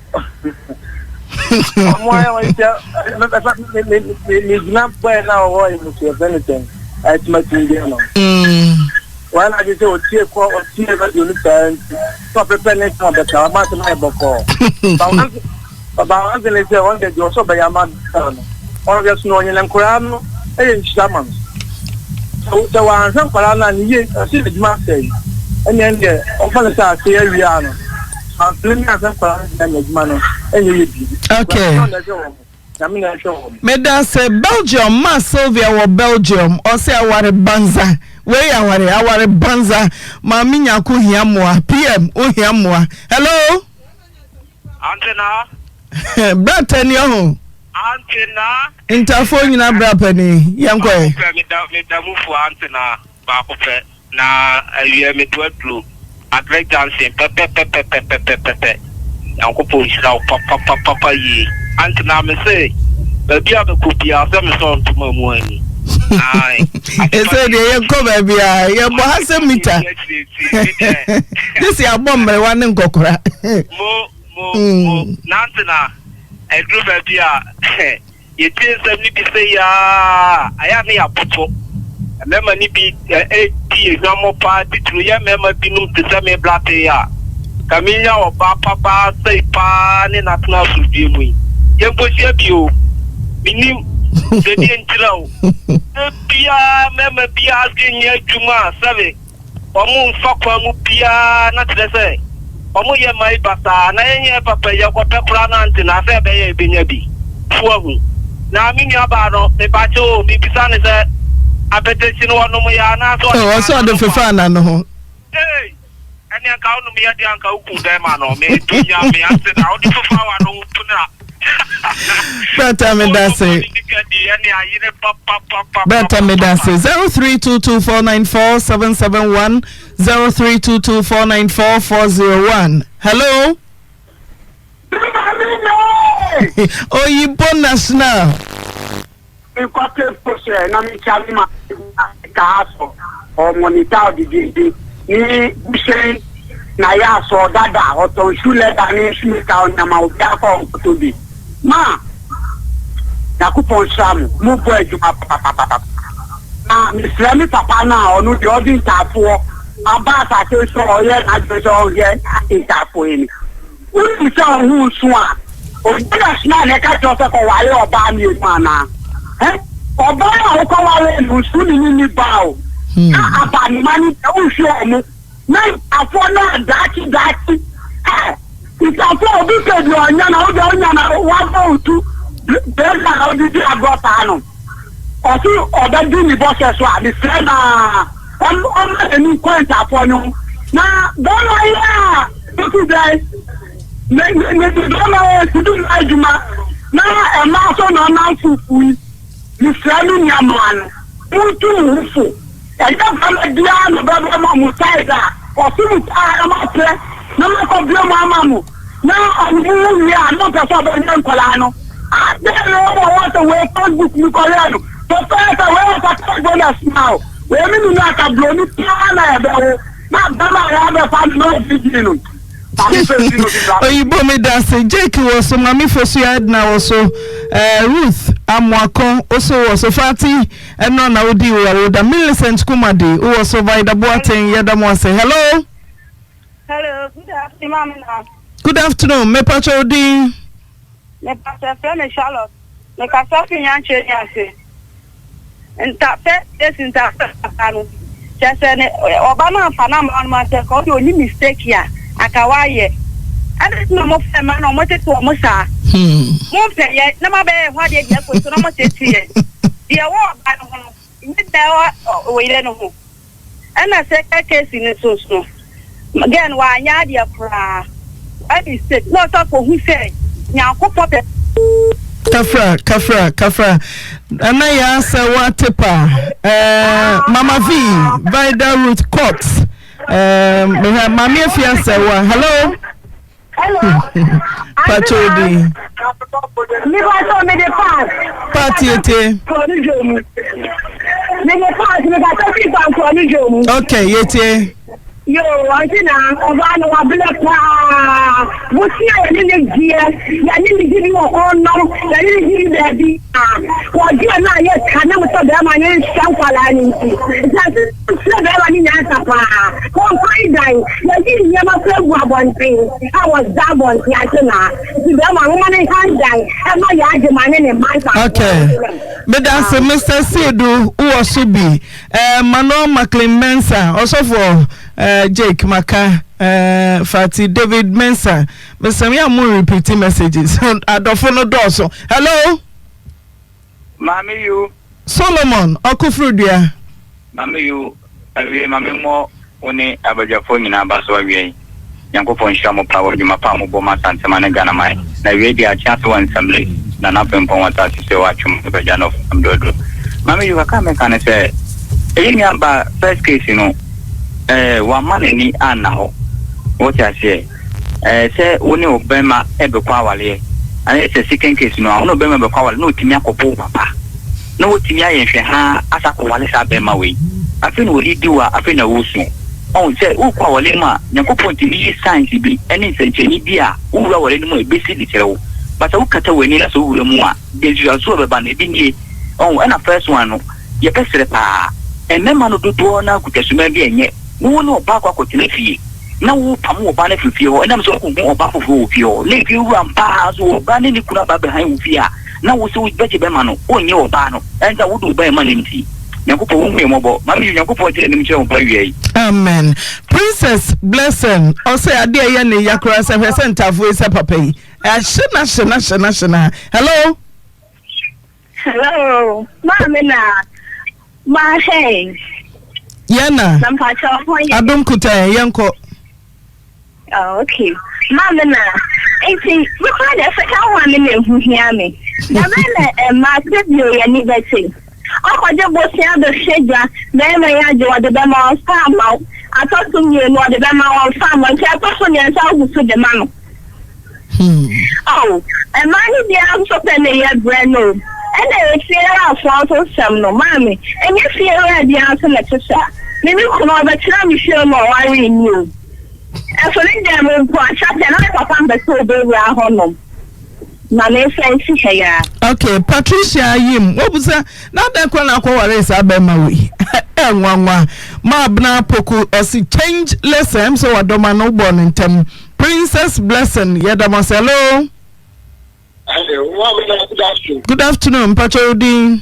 it's my thing no when I just say tie ko tie ba you parent so prepare next time but I must my boko ba wan le say on the jo so ba ya man no on just no nyen nkura no e nchaman so wan san kwara na ni ye si le juma say enya nde on fa say say area no and let me san kwara na juma no enya ye bi okay Meda se Belgium ma Sylvia wo Belgium o se aware banza we aware banza ma minya ko hiamoa PM o hiamoa hello Antina Bratani ho Antina interfone nyina brapani yankwe me da mu fu Antina ba ko fe na awie me to atlu adrek dancing pepe yanko po shira papa yi Antina me say baby a ko bia se me so ntuma mu ani ai ese de ye ko baby a ye bo hase mita this ya bombre wa ne nkokora mo Antina e group baby a ye tin se ni bi se ya aya me aputo mema ni bi ti na mo pa titru ya mema bi num te se me blate ya kaminya oba papa sei pa ni na tna su bi mu ye bosia bi o minim de di entrao bia mema bia genya juma sabe Omu fakwa mu pia na tse omu ye mai basa na yenye papa ye ko pekura na ntina se be ye binya bi fuahu na mi nya ba no me ba cho mi bisa ne se apetesi no no mu ya na so o so de fefa na no ho eh ani aka no mi ya di anka uku de ma no me dunya me ase na o di fefa wa no tuna better me that say 0322494771 0322494401. Hello. Oyibo national. Na mi chami ma kaso o monitor di ni bise na ya so dada o to shule da ni shule ka o na ma o da ko to bi ma na kupon samu mu bo ejuma papa na mi frami papa na onu di odin tafo aba ta se so oye na je so oye itafo ni u ti so hu sun a o national ne ka to se ko wale oba mi ma na ọba náà kọ́ wa lé lùsùn ní bá o ká àbànúmánì tẹ ó ṣe ọmọ náà àfọ náà dákì ìtàfọ́ òbí kejì ọ̀nyá náà ó jẹ́ ọ̀nyá náà wá bọ́ òtú bẹ́ẹ̀ náà ó dídí àgọ́ta nù ọ̀tí ọ̀bẹ dín ní bọ́sẹ̀ sọ àbí fẹ́ náà ọmọ ẹni kọ́ ìtàfọ́ ni náà bọ́ọ̀lù ayé à tuntun bẹ́ẹ̀ ní bọ́ọ̀lù ayé tuntun náà jùmọ̀ náà ẹ̀ máa sọ náà náà fùfú yìí. Misrani nyamano muntu mufu ẹjọ fama dia no baba ma mu taida osu ta ma pre na ma ko bia ma mamu na amu ya no ka so ba nyan kola no a de no wa to we Facebook mi ko le no to ta we ta bonus now we mi nu na ka blo ni ta na e be wo na baba ya be fa no video no. Oyibo me da say Jake was so mami fosu ya na was so Ruth Amwako also was so Fati and no na odi wo da Millicent Kumade who was so by the boating yada mo say hello. Hello, good afternoon. Good afternoon. Me pacho odi. Me pacho friend Charlotte. Me ka so fi yan che yan se. Nta pe esinta anu. Chese ne oba na fa na ma se ko do ni mistake ya. Akawaye ade no mo fe ma no mo te to mo sa mo fe ye na ma be hwa de dia ko so no mo te tie dia wo ba no ho ni da o ile no ho ana se ka case ni so again wa anya dia pra I said no talk for who say nya ko pope kafra ana ya sa watepa mama v Vida Root Court Mami Fiasa wa hello. Pachodi. Me pacho me de pass. Patiete. Me de pass me ga to fi ban ko ni jomu. Okay, yete. Yo, antina oba no wa black pa. Mo si e ni le die. Ya ni mi gidi wo ono. Ya ni gidi de bi. Wo di na ye kana mo to be ma ni sankwala ni ti. Se be wa ni nya sa pa. Ko fai dai. Ya di nya ma fe gwa bon tin. I was that one ya tena. Ti be ma mo ni kan dai. E ma ya de ma ni man sa. Okay. Me dance Mr. Sedu Uosubi. Mano McLean Mensa also for Jake Maka, Fati David Mensa. Mr. Yamu repeating messages. Adofono Doso. Hello? Mami you. Solomon, Okufrudia. Mami you. Mami mo one abajafo nyina baso awie. Yankopon shamo power juma pa mo boma santema ne Ghana mai. Na wie dia chance one assembly. Na na pempon wata se wa chum abajano amdodo. Mami you aka me kan say eyi amba first case no wa mane ni anaho what I say say woni obema ebe kwa wale and it's a second case no ono obema be kwa wale no timi akopo papa no timi ayenhwe ha asako wale sa bema we afi no ridi wa afi na wosu on say u kwa wale ma nyakopo timi science bi ene nsencheni bi a wura wale no ebesi di cherewo but u kata weni na so wura mu a deju so be ba na bi nie on and first one no ye pesere pa enema no dodo na kutesuma bi enye wo no ba kwa kotene fie na wo pam wo ba na fie ho enam so ko wo ba fofo fie ho le fie wu ampa so ba ne ni kuna ba be han wo fie a na wo so beje be ma no onye wo ba no enta wo do ba ma ne nti nyankopɔn hu yɛmɔbɔ mami nyankopɔn gye anim kyerɛ wo ba wiei amen. Princess Blessing ɔsɛ ade ɛyɛ ne yakora sɛ hwɛ sɛ ntafo sɛ papa yi ahyena. Hello, Mamina. My hey. Yana. Adum kuta yanko. Oh, okay. Mamina. I think we find a second 1 minute who hear me. The man my you any better. I just was here the schedule. Then I do the Bama farm out. I thought to you what the Bama farm and I person yourself to the man. Oh, and money the answer penny yet brand new. And they fear our photo some no mammy. And you fear the answer letter, sir. Maybe you can over tell me feel more worrying you. And for them in Quacha and I found the so baby at home. Mammy fancy here. Okay, Patricia Yim. What was that? Not that one I call is Abemawi. And one Mabna Poku or see change lesson so I don't know born in them. Princess Blessing, Yadamaselo. Good afternoon, Patrodi.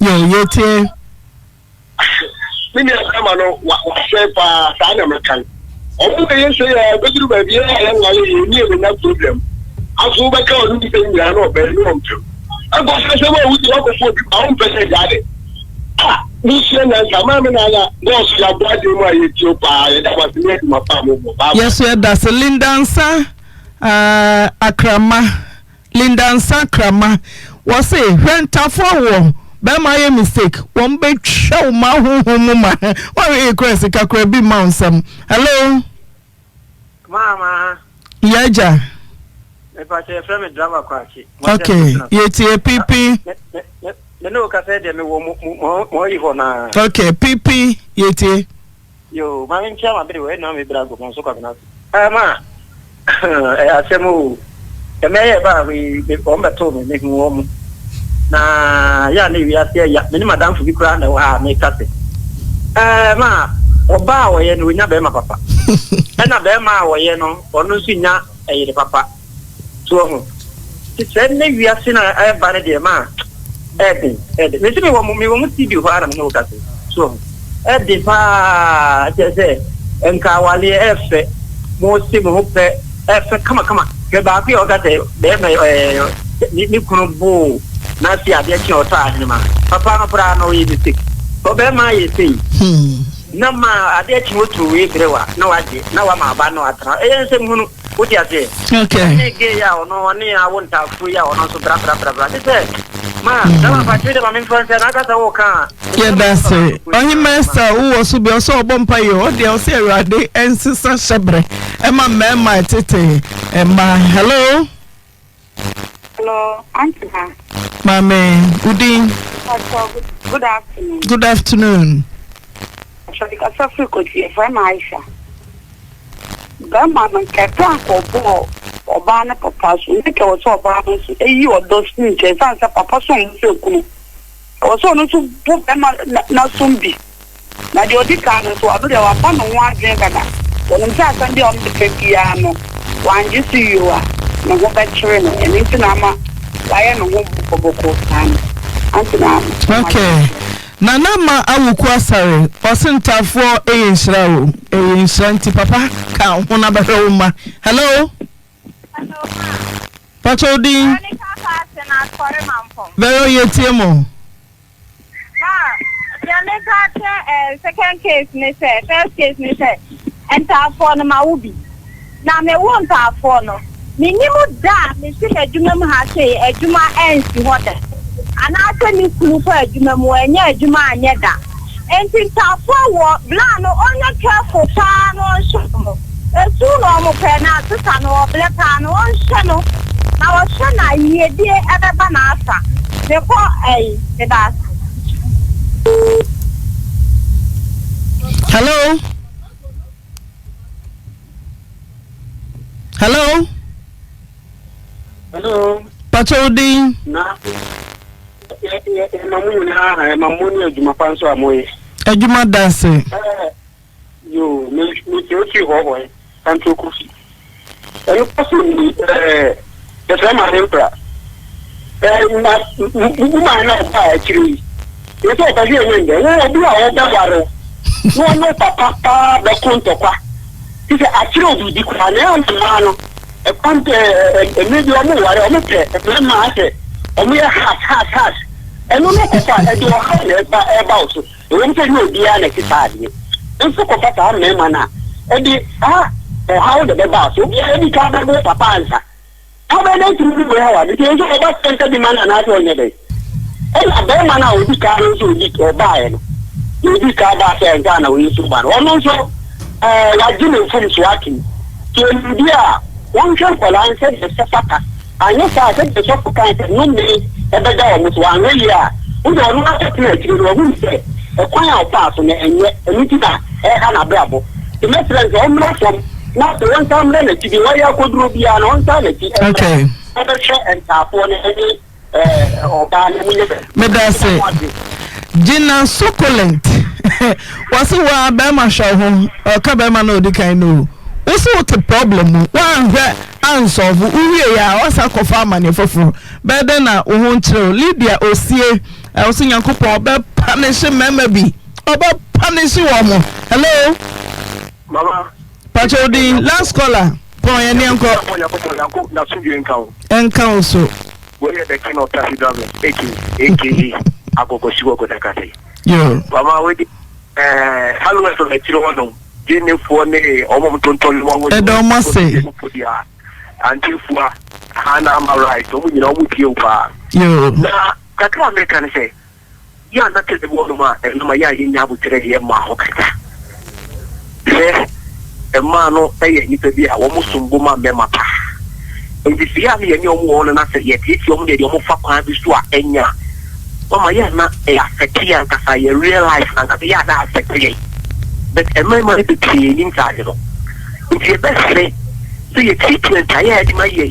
Yo, yeti. Mimi nasema no washepa sana American. Omo ye say go through baby ya ngale ni na problem. Aso ba ka onu bi pe ya no be no mtu. Agbo se ma wuti wa ko fo bi awon pese jade. Ah, ni se na sama me na ya boss ya brade mu aye ti o pa ya da wa ti me ma pa mo mo. Yes, we da Lindansa akrama. Lindansa akrama. Wo say hwentafo wo be my mistake. One big show ma ma. Why request kakra bi mounsam. Hello. Mama. Yaja. Me friend driver kwachi. Okay. Yeti PP. No ka say dem mo yi ho na. Okay, PP yeti. Yo, ma ncha ma be we na me bra go mo so ka na. Ma. Asemu. Emeye ba we o mbeto me hu o na ya na wi ase ya me ni madam fu bi kura na wa me kase ma oba wo ye no nya be ma papa na be ma wo ye no onu su nya eyire papa so ho ti se ne wi ase na e ba ne de ma edi me ti me wo mo TV ho ara me no kase so edi pa se enka wale efe mo si mo pe efe kama ke ba bi o kase be me ni kunu bo na si ade chi ota anima papa no pra no yi mistake to be ma yi sei na ma ade chi otu we grewa na waje na wa ma ba no atra se hunu odi ade okay ne ge ya ono ni awonta fu ya ono so bra this ma na ma pa chide ma min france na ka sa wo kan yeah that's it ohi master wo so be so obompa ye o de o se awade ensisa shebre e ma tete e ma hello. Hello, Auntie Naah. Mame, Good afternoon. Good afternoon. Actually, I saw you could see from Aisha. Grandma, man, Captain Cobo, or Barna Papa, so make us all Barna, you or those things, and Papa, so cool. Also, not to put them not soon be. Now, the Odicans, so I believe I found one drink. When I'm just on the piano, one you see you are. No go back train and into nama why no go boko okay nana ma awuku asare osintafo eyinshira o eyinshranti papa ka ho na behwe ma hello Pachodi very yetiemo second case ne say first case ne say enter for na mawubi na me won ta for no Minimu da, Mr. Edumam has a Juma and water. And after me, Kulu for Edumam, when you're Juma and Yeda. And since our forward, Blano, only careful, Pano, and Shamo. A soon normal penna, Susano, Blepano, and Shano. Now, Shana, ye dear ever banasa. The poor the bass. Hello? Hello? Hello. Pachodi. Na. Mamuni ejuma panso amoye. Ejuma dance. Yo, me ochi ho kanto kusi. Elu paso ni the same empra. woman na ba akiri you so ka here when there wo bi a da waro no papa be kontokwa ti se akiri obi di kwa na na no e kwante e media mo ware o me pe e ma ase o me has eno no ko fa e do ha e ba o so e wo se no bi a na ti pa de nso ko fa ta me ma na e di how the ba so bi e di ka ba papa ansa how many to do we have it is about center the man na to onye dey e na be man na odi ka so di o ba e no odi ka ba se nka na we so ba no no so ya ji me fun so aki to ndi a won hwe balance de se faka anya sa se de so kan no me e be da o mu so an we ya o do no na te na ti ro hu se e kwan a o pa so na enye eni ti da e ha na bra bo the message o mu from na to one time na ti bi wa ya ko duro bia na on time na ti okay and tapone any medase Gina succulent was wa be ma show ho ka be ma na odikan no woso what problem one answer uwie ya wasa kofa amane foforo be de na wo ho nkyerɛ Lydia osie woso Nyankopɔn be punish mema bi oba punish wo mo hello mama Pachodi last caller pon ye nko na sunju enka so we the king of taxi driver aka agogo shigo go dakate yo mama we hello so le tiro wono jene fo ne omo tonton wo wo edo mo se anti fua hana am right omo nyina omo tie upa yo na kakra America ne se ya na tele wo no ma no ma ya yin abu tere ye ma ho kaka Emma no eye nipa bi a wo musumbo ma mema pa ndisi ya me omo won na se ye titi omo de omo fa kwa bi so a enya mama ya na e affect ya nkasa ye real life and ya na affect ye but Emma ma be training charge no nti be se so ye treatment ya di ma ye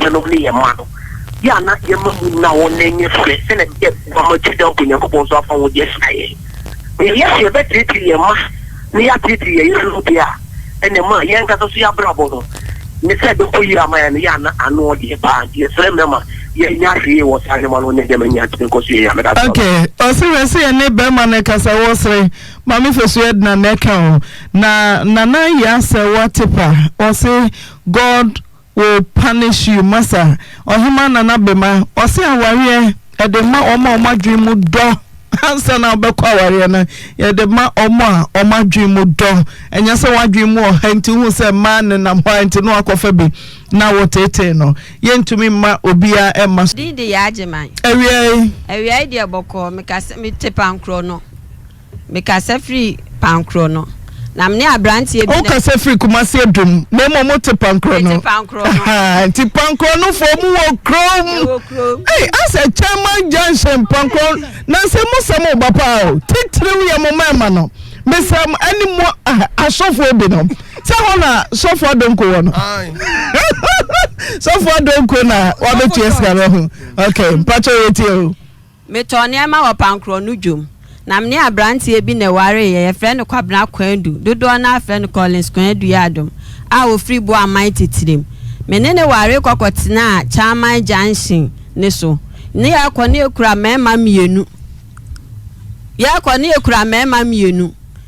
no ni ye ma no ya na ye ma mu na won enye fre se na ye mama ti da ko Nyankopɔn so afa wo de sai ye be treat ye ma ni ya treat ye no bia ene ma yen ka so ya brabo no ne se be ko yira ma ya na anu de ba ye se me ma ye nya hwe wo sa ne ma no ne de ma nya tin ko so ya me da okay o se ne be ma ne ka sa wo sre ma me fesu edna ne ka na ya se whatever o say God will punish you masa o hima na be ma o se aware e de ma o ma dwin mu do ansa na be kwa ware na ye de ma omo a omadwin mu do enya se wadwin mu o hanti hu se man na mwanti no akofa bi na wotete no ye ntumi ma obia e ma di de ya ageman ewie de boko mekase me te pankro no mekase free pankro no na mne abrantie bi o kase free kuma se dum na mo te pankro no ti pankro no fo mu wo krom as a chairman junction pankro na se mo samo bapa o titiri ye mo mama no mesam ani mo asofo bi no se hona sofo donko wo no sofo donko na wa be tiesa ro okay mpacho yeti o me toni ama wo pankro no dwom na mne abrantie bi na ware ye friend kwabna kwandu dodo na friend Collins kwandu ya adom a wo free bo amai titirim menene ware kokotena chairman junction ne so ne yakone ekura mema mienu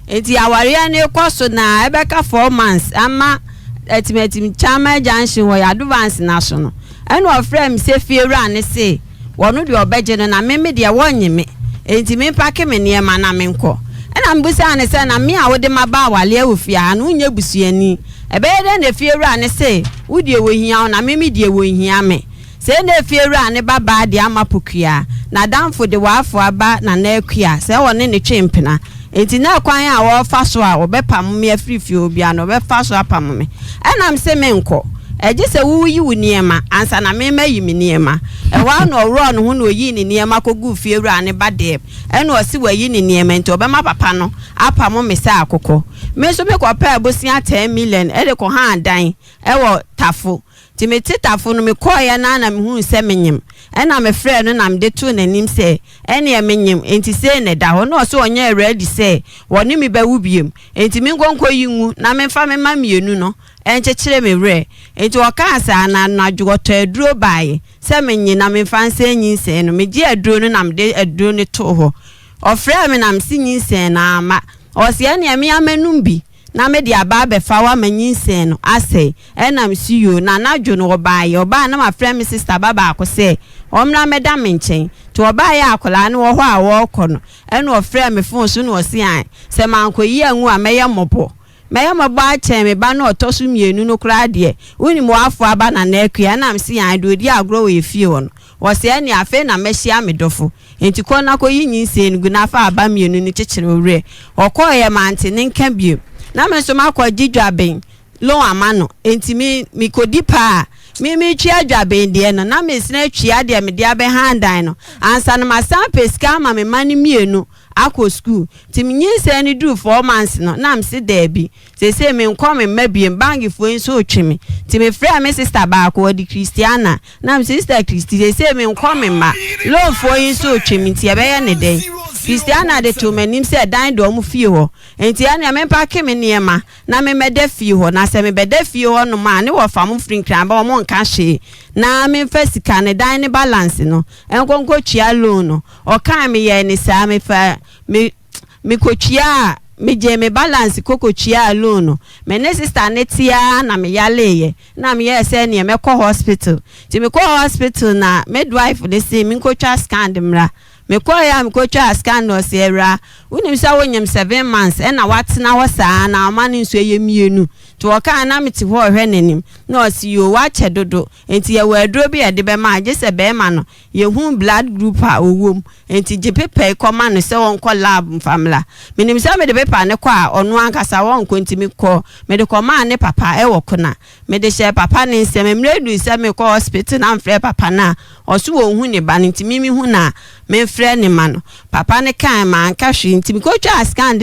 enti aware ne koso na ebeka 4 months ama etimetim chairman junction wo advance na so no eno ofrem se fiewura ne se wono de obeje no na meme de wonyeme enti me pake me niema na menko ena mbusa ne se na me a wode maba wale awufia no nya busuani ebede na fiewura ne se wudi ewo hia na meme de ewo hia me se na fiewura ne baba de amapokua na damfo de wafo aba na na akua se wone ne twempena enti na kwan a wo fa so a obepam me afirifi obia no obefa so apam me ena mse menko eje se wuyi wuniema ansa na me mayi me niema e wa no ro no hu no yi ni niema kogu fiewura ne bade ena osi wayi ni niema enti obema papa no apam me se akoko me so be ko pa abosia 10 million e de ko ha dan e wo tafo ti me titafo no me koye na me hu se menyem ena me frɛ no na me de to nanim se ene e menyem enti se ne da ho no so onye ready se woni me ba wubiem enti me nkonko yinwu na me fa me ma mienu no enchechire me wre enti okasa na adwoto aduro baaye se menyi na me fa nse nyi se no me gi aduro no na me de aduro ne to ho ofrɛ me na me sinyi se na ama ose ene me amanum bi na me dia ba be fa wa manyinsen no ase enam siyo na nadwo no oba na ma friend me sister baba akose omra me da me nchen to oba ya akola ne wo ho a wo kɔ no ene o friend me phone so no osi an se mankoyi anwu a meye mobo a che me ba na otosu mienu no kra de woni mo afo aba na na akua na me si an do di agro we fie wo no wo se ene afe na mehia me dofo enti ko na koyi nyinsen gu na fa aba mienu no kyekyere owre okoye mante ne nka biem na me so makwa didwaben lo amano enti mi kodi pa mi twa dwaben de no na me sina twa de me de abe handan no ansa no masan peska ma me mani mienu akọ school ti me nyinse ni do 4 months no na me se dabi se me nkọ me mabiem bangi fo nso otweme ti me frɛ me sister ba akọ di Christiana na me sister Christy se me nkọ me ma lo fo nso otweme ti ebe ye ne den Christiana de to manim se dan do mu fie ho enti ane me pake me niema na me mede fie ho na se me bede fie ho no ma ne wo fa mu frinkran ba mo nka hye na me fasika ne dan ne balance no enkonko tua loan no o kan me ye ne sa me fa me kotua me je me balance kokotua loan no me ne sister ne tia na me yaleye na me ye se ne me ko hospital ti me ko hospital na midwife de se me kotua scan de mra me koya me kocha scan no sera unim sa wonyem 7 months e na watena wo saa na amane nso ye mienu to oka na meti ho hwe nanim na osiyo wa che dodo enti ye waduro bi ye de be ma je se be ma no ye hu blood group a owom enti je pepe koma no se won ko lab famla menim sa me de pepa ne kwa onu ankasa won ko enti me ko me de koma ne papa e wo kona me de she papa ne se me mredu se me ko hospital na mfre papa na oso wo hu ne ba enti mimi hu na me friend ni mano papa ne kan ma anka hwe nti me ko twa scan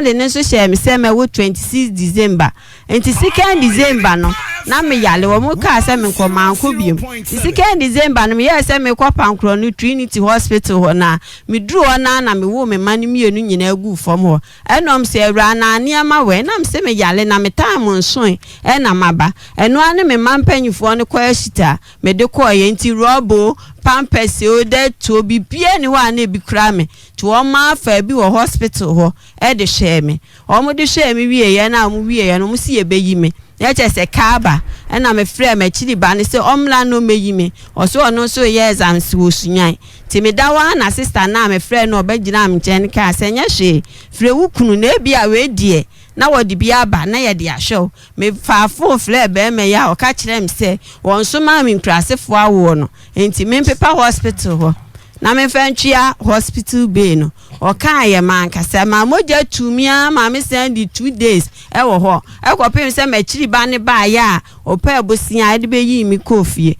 ne so share me se me wo 26 December enti 2nd December no na me yale wo mu ka se me ko man ko biem 2nd December no me ye se me ko pankro no Trinity Hospital ho na me duru na me wo me mani mienu nyina agu fom ho enom se awra na niama we na me se me yale na me time nso e na maba eno ane me mampanyifo ne ko ashita me de ko ye nti robo pampers o de to bi bia ni wa na bi kra me to o ma fa bi wo hospital ho e de share me o mo de share me wie ye na mo wie ye no mo si e beyi me ya che se kaba e na me frɛ me chiri ba ne se omla no meyi me o so no so ye exams wo sunyan ti me da wa na sister na me frɛ no obagina me chen ka se nya hwe frɛ wukunu na bia we die na wodi bia ba na ye de ahwew me fa fo frɛ be me ya o ka kire me se won so ma me nkrasefo awo no enti me pepa hospital ho na me fantwia hospital bay no o kan ye man kasa ma moja tumia ma me send 2 days e wo ho e ko pem se ma chiri ba ne ba ya o pa bosia de be yi mi kofie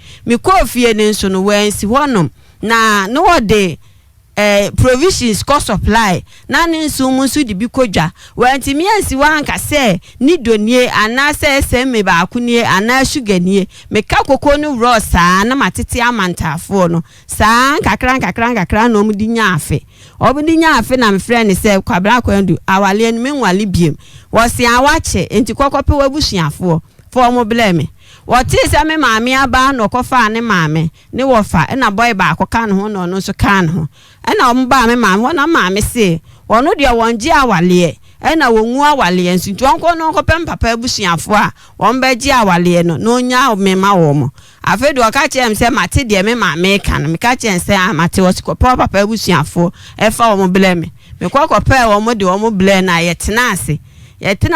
ne nso no wansi honom na no wode provisions cost supply na ne nso mu so de bi kodwa wanti mi ansi wan ka se ni donie ana se me ba akunie ana sugar nie me ka koko no rosa na matete amantafo no saa kakran no mu di nya afe obudi nya afe na me friend se kwabra kwandu awale ni menwale biem wo se awache enti kokope wabusuafo fo mo blame woti se me maame aba no kofa ne maame ne wofa na boy ba akoka ne ho no so kan ho na omba me maame wona maame se wono de wonje awale na wonwu awale nsu ntonko no kopem papa abusuafo a wonba ji awale no nya mema wo mo afedu aka chem se mate de me maame kan me ka chem se amate wosiko papa abusuafo efa wo mo blame me kokopa wo mo de wo mo blame na yetena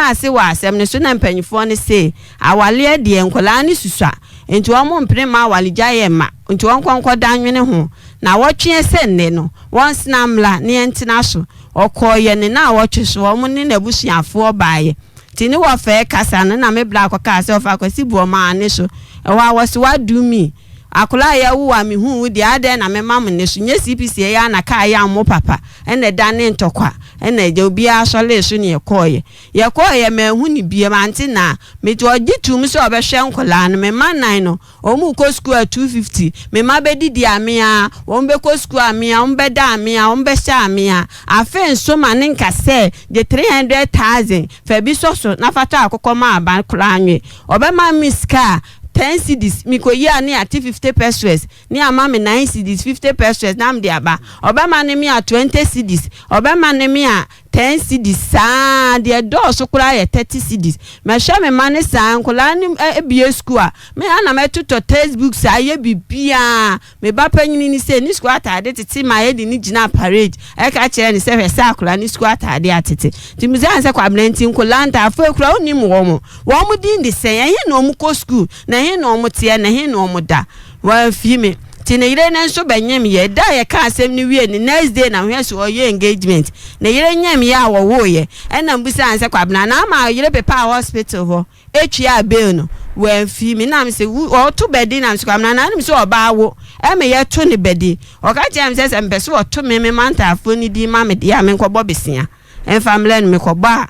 ase wa asem ne so na mpanyifo ne se awale de enkola ne susua enti wo mo mpre ma awale gyaye ma enti won konko danwene ho na wotwe se nne no won snamla ne entina so okoye ne na wotwe so wo mo ne nabusuafo baaye tini wo fa kasa na me bla ko kasa ofa kwasi bu ma ne so e wa wose wa do mi akola ya wu wa me hu di ade na me mam ne so nye CPC ya na ka ya mo papa ene da ne ntokwa ene je obi a sole so ne yekoye me hu ni bie manti na me to ogitum so obehwe nkola no me man no omu ko school 250 me ma be didi amia won be ko school amia won be da amia won be sha amia afen so ma ne nkase de 300,000 fa bi so na fata akokọ ma aba kula anwe obema miska 10 cedis mikoyi ani ati 50 pesos ni ama me 9 cedis 50 pesos na mde aba obema ne mi a 20 cedis obema ne mi a 10 cedis sa de do so kula ye 30 cedis me hwe me mane sa nkola ni ebie school a me ana me tuto textbook sa ye bibia me ba panyini ni se ni school atade tete ma ye di ni gina parade e ka kire ni se hwe sa kola ni school atade atete ti mu zan se kwa blenti nkola nta afa kula oni mu wo mu din de se ye no mu ko school na he no mu tie na he no mu da wa fi me tina yire na nso banyem ye da ye ka asem ni wie ni next day na hwe so oye engagement na yire nyem ye awowo ye ena mbusa anse kwabna na ma yire pepa hospital ho etwa bail no wa fi me na me se o to bedi na me kwabna na me se oba wo e me ye to ni bedi o ka je me se mpeso o to me manta afo ni di ma me dia me nkobọ besia en family me kọba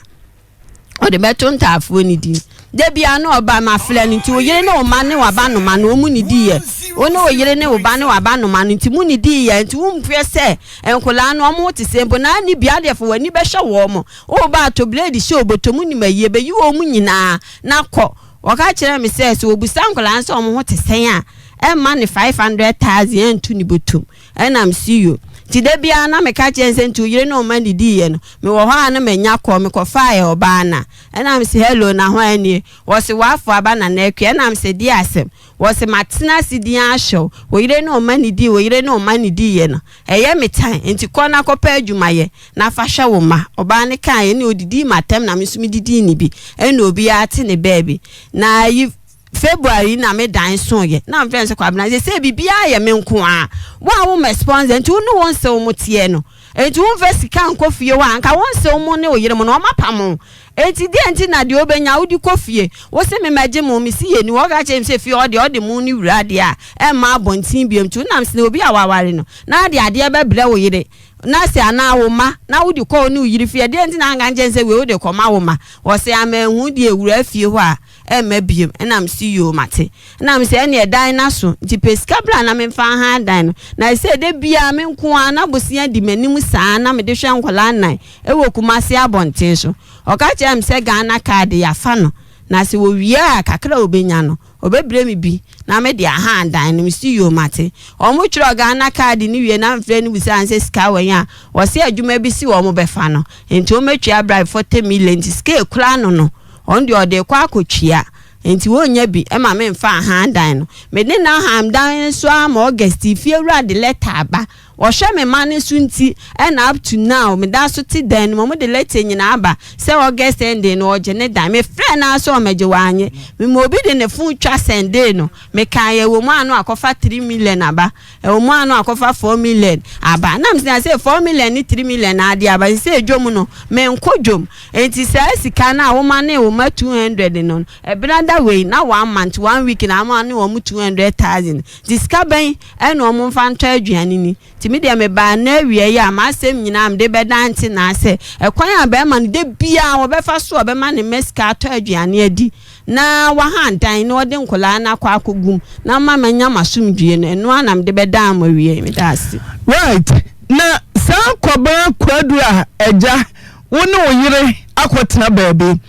o de beto nta afo ni di debia no oba ma fle ni ti oyire na o ma ne wa ba no ma no mu ni di ye oni oyire ne oba ne wa ba no ma no ti mu ni di ye nti wo mfie se enkola no omo ti sembo na ni bia de fo wani be hwe wo mo o ba to blade show botomu ni maye be yi wo mu nyina na kọ waka kire me se so obusa enkola nso omo ho ti sen a e ma ne 500,000 entu ni botom enam see you ti de bia na me ka kire ntu yire na o ma ni di ye no me wo ha na manya kọ me kọ fire oba na enam se hello na ho ani wo se wafo aba na na ekwe enam se di asem wo se matena sidia ahyo wo yire na o ma ni di wo yire na o ma ni di ye no eye metan enti kọ na kọ pa adwuma ye na fa hwe wo ma oba ne kan ye ne odidi matem na me so me didi ni bi ena obi ate ne baby na yi February na me dan so ye na mfren se kwabna se bibia ye me nko a wo response enti wo no won se wo motie no enti wo vesika nko fie wa anka won se wo ne oyire mo no mapam enti de enti na de obenya wo di kofie wo se me maje mo mi si ye ni wo ga che se fie o de mu ni wurade a e ma abontin biem tu na mse obi awaware no na de ade be bre wo yire na se ana wo ma na wo di ko ni uyiri fie de enti na anga nje se we wo de ko ma wo ma wo se amanhu di ewura fie ho a mabiem enam see you mate enam se ene dan na so nti peska bra na me fa ha dan no na se de bia me nko ana bosia di manim saa na me de hwe nkola nan e wo kumase abonten so o ka che am se Ghana card ya fa no na se wo wia kakra obenya no obebre mi bi na me de ha dan no see you mate o mo chiro Ghana card ni wie na mfre ni busa anse ska wanya wo se adwuma bi si wo mo be fa no enti o metwa bribe 40 million scale kula no on the ode kwa akotwia enti wonya bi e ma me mfa ha dan no me ne na ha dan so am August fie wura de letter aba wo hwe me mane so nti and up to now me da so ti dan mo de letter nyina aba se August ending no oje ne dan me frɛ na so omeje wanye me mo bi de ne fu twa sende no me kan ye wo mu anu akofa 3 million aba e wo mu anu akofa 4 million aba na me say 4 million ni 3 million ade aba se edwom no me nkodwom enti se sika na wo mane wo ma 200 no e brother way na 1 month 1 week na mane wo mu 200,000 diska ben e no mo mfa ntwa aduane ni me de me ba na wie ya ma asem nyina am de bedanti na ase ekwan a be ma de bia wo be fa so be ma ne meska to aduane adi na wa handan na ode nkola na kwa akogum na ma manya masumdue no eno anam de bedan ma wie me da ase right na sa koba kwadu a eja wo ne oyire akotena baabi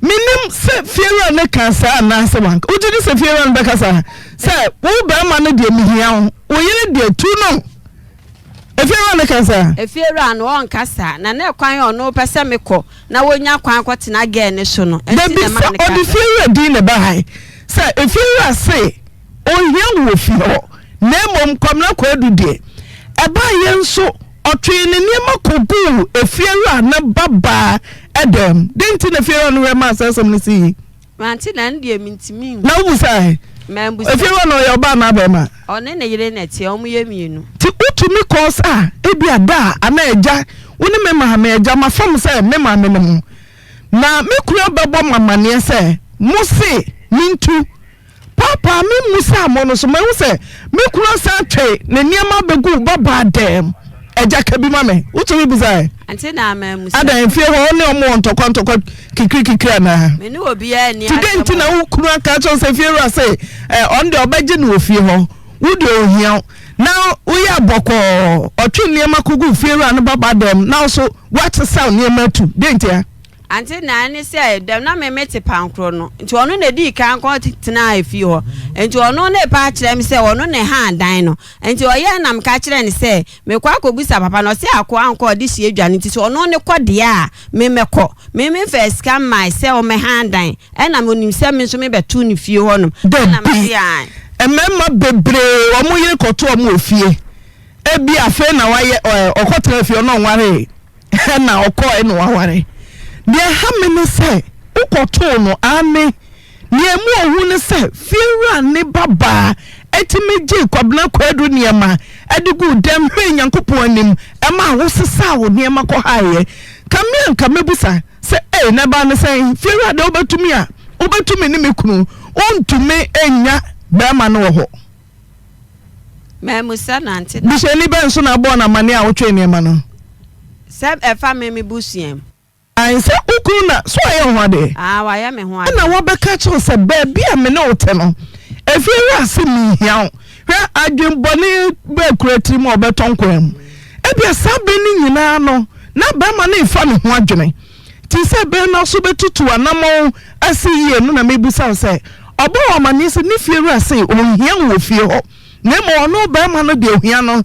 minim se fiera ne kansa na se wanka ujidi se fiera ne bekasa se wo ba ma ne de mihia wo oyire de tu no efiera ne kansa efiera no on kasa na na kwan ono pese mekọ na wonya kwan kwotena ge ne so no enti na ma ne kasa odi fiera di ne ba hai se efiera se ohia wo fi ho na mom komna kwadu de eba ye nso otwe ne niema kogu efiera na baba edem denti na efiera no we ma asasam ne si manti na ndie mintimi na wo sai membusa efiera no yo ba na ba ma one ne yire na tie omu ye mienu ti utumi cause ebi ada ana eja woni me ma ha eja ma fam se me ma me no na me kura bebo mamane se mo se mintu papa me musa mo no so me say me kuro sa twe ne niema begu baba dem eja ka bi mame utumi bizai ante na ma musa ada fie ho ne omo ntokwa kikiri na me ni obi ya ni today nti na wo kuro aka cho say fie ra say on de obaje no ofie ho wo de ohia now we are boko otwe niema kugu fie ra no baba dem now so what sound niema tu dentia ante na ni say dem na me mete pankro no nti ono na di kan ko tena afi ho nti ono na pa kire me say ono na ha dan no nti oye na me ka kire ni say me kwa kobusa papa no say akọ anko di sie adwane nti ono ne kode a me mekọ me first can myself me ha dan e na me onim say me so me betu ni fie ho no na me say an emema bebre omo yire koto omo ofie ebi afa na waye okotra fie no nware na okọ e no waware de ha me ne say ukoto no ame niemu ohu ne say fiera ne baba etimeje kwabna kwadu niema edigu dem hwe nyankopon anim ema wo sesa wo niema ko haye kamia kamebusa say na ba ne say fiera de obetumi ni mekunu ontumi enya bema no ho me musa na ante bisheni ben so na bo na mane a wo twe niema no seb efa me busiem I say ukuru na so aye ho ade wa ya me ho ade na wo beka cho se ba bia me na wote no efiera ase mi hia hwe adwenboni ba kurati mo obeton kwam ebia sabe ni nyina no na ba ma na ifa ne ho adwene ti se be na so betutu anamo ase yie no na mebusa se obo wa mani se ni fiera ase ohia wo fie ho na mo no ba ma no de ohia no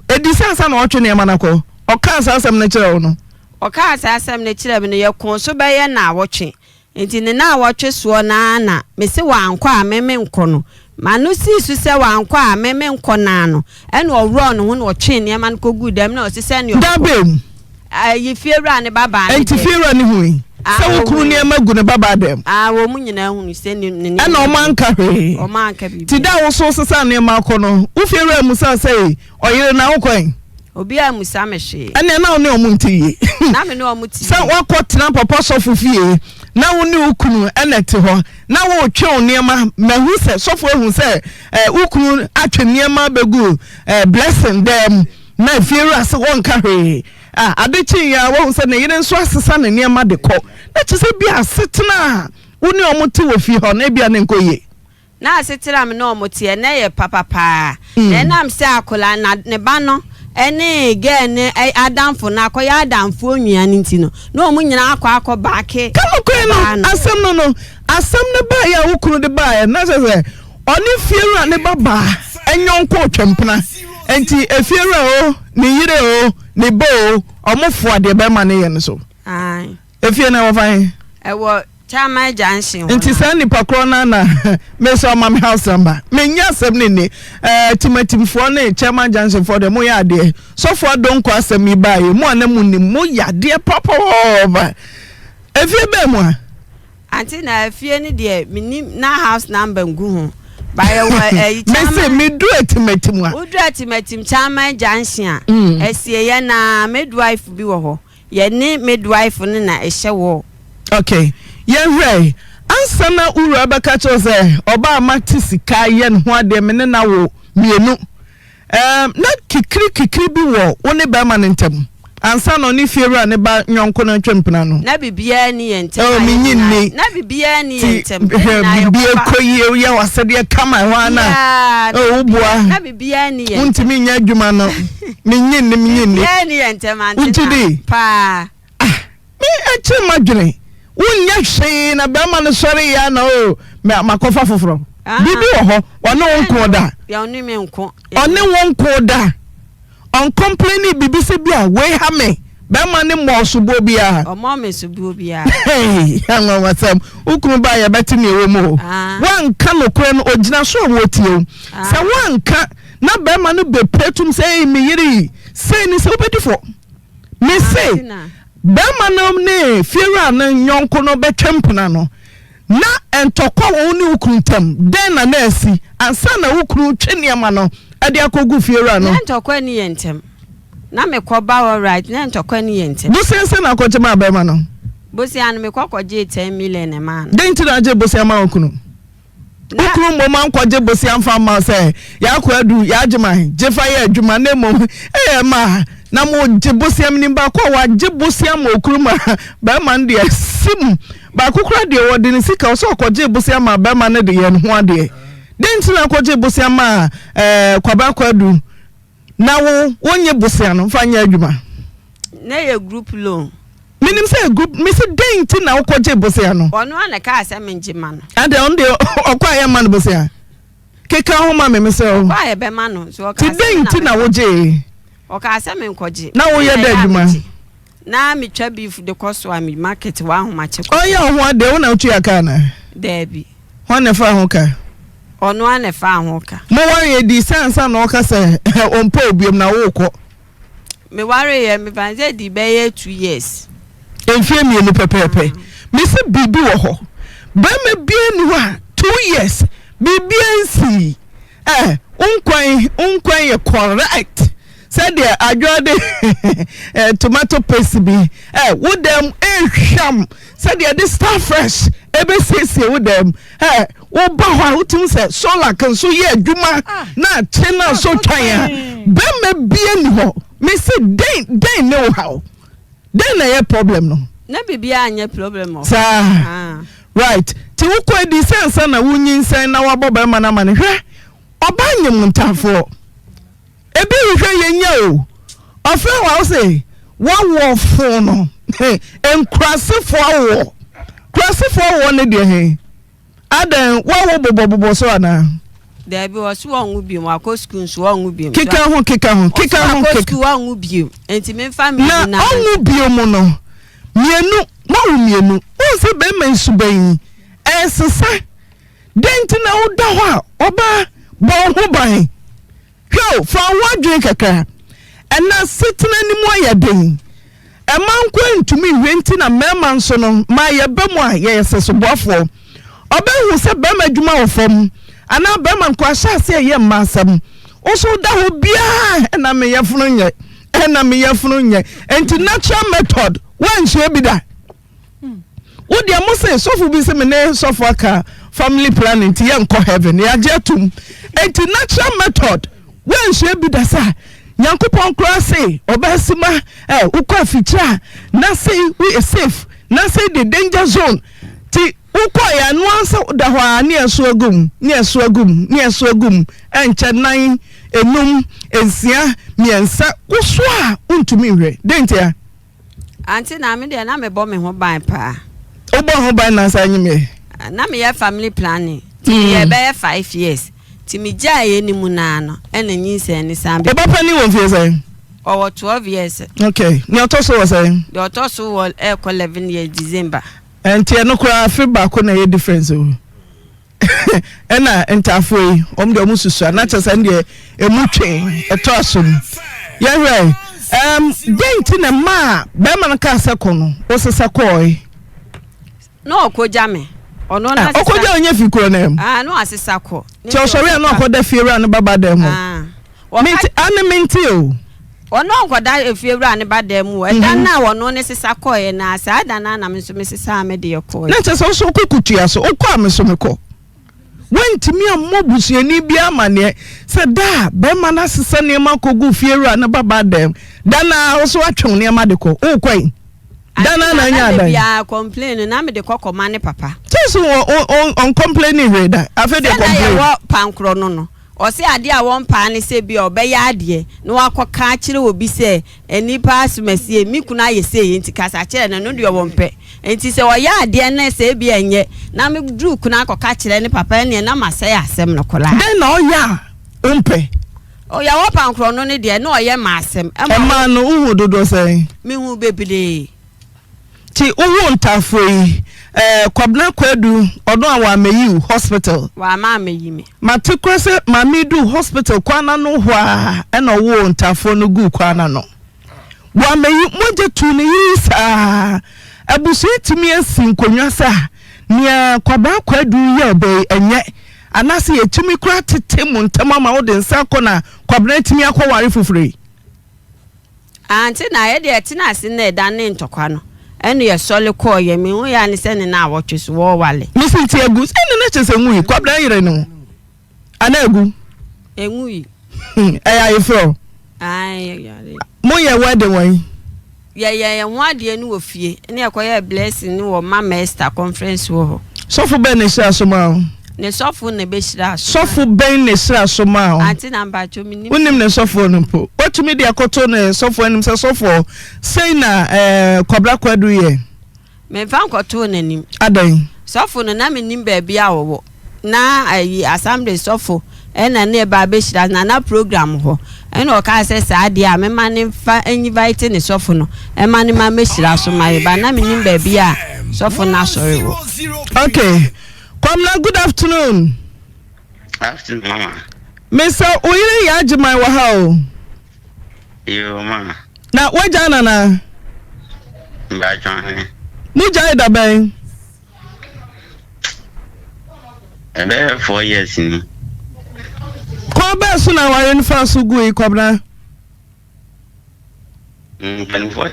edisa na otwe ne ma na ko oka asasem na kire wo no oka asasem na kire me no ye kon so be ye na awotwe enti ne na awotwe so na me se wa anko a meme nko no manu si su se wa anko a meme nko na no ene owro no ho no otwe ne ma no kogu dem na o se se ne dabem yi fiera ne baba enti fiera ne hui se wo kru ne magu ne baba dem wo mu nyina hu se ne ena o man ka hwe o man ka bi ti da wo so sesa ne ma ko no wo fiera musa se oyere na wo kwen obi a musa mehwe ene na one omuntiye na me no omuti se wakotena papa sofo fie na wo ne ukunu enete ho na wo twe niema mahu se sofo ehu se ukunu atwe niema begu blessing them na fiera se won ka hwe adechi ya wo se ne yire nso asesa ne niema de ko na chese bia asetena wo ne omuti wo fie ho na bia ne nkoye na asetena me no omuti na ye papa na nam se akola na ne ba no ene ge adamfo na akoya adamfo onwia nti no na omu nyina akọ baake kama ko no asem ne ba ya wukuru de ba ya na se oni fiera ne baba enyonko twempena enti efiera o ne yire o ne bo omofo ade be ma ne ye no so ai efie na wo fan ewo chama junction nti sa nipa kro na me so mam house number me nya asem ne timatimfo ne chama junction for dem ya ade so for don ko asem mi bae mu anamu ni mu ya de papa over efie be mu a anti na efie ni de na house number ngu ho bae wo chama me se me do etimatim a wo do etimatim chama junction esie ye na midwife bi wo ho ye ni midwife ni na ehye wo okay yenhwe ansana uru abaka chose oba amati sika ye ne ho ade me ne na wo mienu na kikiri bi wo woni ba ma ne ntem ansana oni fiera ne ba nyonko na twempena no na bibia ni ye ntem o minyinni na bibia ni ye ntem bibia koyi ye wasede kama ho na o bua na bibia ni ye untimi nya adwuma no minyinni ye ni ye ntem untidi pa me eche madwene unya hwe na ba ma no sori ya na o makofa foforo bibi wo ho ono wonko da ya oni me nko one wonko da on complaining bibi se bia we ha me ba ma ne mo sobo bia o mo me sobo bia hey anwa wasam ukunu ba ya betimi ewo mo wanka lokore no ogina so wo tie se wanka na ba ma no be pretum say me yiri say ni se obedifo me say bema no ne fiera na nyonko no betwempena no na entokwa wo ne ukuntem den na nasi ansa na ukuru twene ma no ade akogu fiera no entokwa ni yentem na me koba all right na entokwa ni yentem busense na akochema bema no bosi an me kokoje 10 million e man den ti na je bosi ama okunu ukuru mo man kwaje bosiam fa ma say ya kwadu ya agema jefa ya adwuma na mom ma na mo jebosiam ni ba kwa wa jebosiam okuru ma ba man de sim ba kokura de wo de sika so kwaje bosiam ma ba man de ye ho ade denti na kwaje bosiam ma kwaba kwadu na wo wonye bosiam no fa nya adwuma na ye group loan minim say group me say denti na wo kwaje bosiam no ono ana ka asa menjima no ade on de okwa ye man bosiam keka ho ma me say o kwa ye be ma no so ka denti na wo je o ka asa men koje na wo ye da adwuma na me twa beef de cost wa me market wa ho ma che oh ya ho ade wo na utu aka na debi ho na fa ho ka ono ana fa ho ka mo worry di sansa na o ka say ompo obiem na wo ko me worry ye me banze di be ye 2 years enfie mi enu pepepe me se bibi wo ho ba me bie ni wa 2 years bibi ensi unkwan ye correct said the adwode tomato paste bi with them hwam said the star fresh ebe sese with them wo ba ho utim say solar kan so ye adwuma na chena so twan ba me bie ni ho me say den no how den na ye problem no na bibia anya problem o sa right ti wo ko di sense na wunyin sen na wabo ba ma na ma ne hwe oba nyem ntafo ebi hwe yenya o ofe wa say one war for no enkrasefo awo krasefo awo ne de he adan wa wo bobo so ana there be was one who be my school so one who be kika ho school one who be enti me family na onu bi mu no mienu mienu o se be man suban esesa denti na wo da ho oba bo ho ban hwo fa wadwe kaka ena sitena ni mu ayaden e man ko ntumi wenti na mema nso no ma ye ba mu a ye seso bofo oba hu se be madwuma wo fam ana be man ko ahya se ye masam o so da ho bia na me yefunu nye enti natural method wan hye bi da wo dia mo se sofu bi se me ne sofu aka family planning ti ye nko heaven ya jetum enti natural method wan hye bi da sa Yankopon kra say obasima ukwa ficha na say we are safe na say the danger zone ti ukwa ya nuansa da ho ne esuagum enche nan enum ensia miensa kuso a untumi hwe dentia anti na me de na me bo me ho ban pa obo ho ban na sa nyime na me ya family planning ti ye be 5 years ti mi jaye ni mu na no ena nyinse ni sambe oba pani won fie say owo 12 years okay ni otoso was say the otoso wol 11 years December enti no kura fi ba ko na ye difference o ena entafoi omde omususu na chese ndie emutwen etoso ye hwe denti na ma be man ka sekono o sesa koi no okoja me ono na sesa okoja onye fikuro na no asesa ko ti osori na okoda fiera na baba dem ho minti animenti o ono okoda efiera na baba dem ho eda na wono ne sesa koi na asa ada na me so me sesa me de koi na chese so okukutua so okwa me so me ko wenti mi amobusuani bia mane se da be mana sesa ne ma kogu fiera na baba dem dana so atwen ne ma de ko okwan dana na nya da bia complain na me de kokoma ne papa so on complaining reader afa de complain wo pankro no o se ade a won pa ne se bia obeya ade na wakoka kire obi se enipa asumasi mi kuna ye se enti kasa kire na no de won pe enti se oya ade na se bia enye na me dru kuna akoka kire ne papa ne na masai asem no kola den na oya umpe oya wo pankro no ne de na oye masem ema no uhu dodo se mi hu bebile ti uhu ntafoi kwabna kwadu odo awa meyi hospital wa ma meyi me matikrese mamidu hospital kwana no hwa ena wo ntafo no gu kwana no wa meyi moje tu ne yisa abusu timi asin konwa sa nia kwabna kwadu ye be enye anase yetumi kura tete mu ntama ma wo de nsa kona kwabna timi akwaware fufure anti na ye de tina asin na eda ne ntokwa no enu ye sole call ye me hu ya ni se ne na awotwe so wo wale misi ti agu se ne chese ngui kwabra yire no ana egu engui eh ayefro ai yare mo ye wedding wan ye wade ni wo fie ne akoye blessing ni wo mama Esther conference wo sofu ben ne sha soma ne sofu ne be shira sofu ben ne sha soma anti number cho mi ni unim ne sofu no po watumi de akoto ne sofu anim se sofu sei na kwabra kwadu ye me fan koto nanim adan sofu no na me nim ba bia wo na ayi assembly sofu ena ne ba be shira na program ho ena o ka se sa de a me ma ne fa invite ne sofu no e ma ne ma me shira so ma ba na me nim ba bia sofu na sorry wo. Okay, Kwamna, good afternoon. Afternoon, mama. Mr. Oyere Yajimai wahao. Yo, mama. Na wajana na? Mbajane. Muja ida bay? Ebe 4 years ni. Kwa be suna wa yunifa sugui Kwamna? Penifo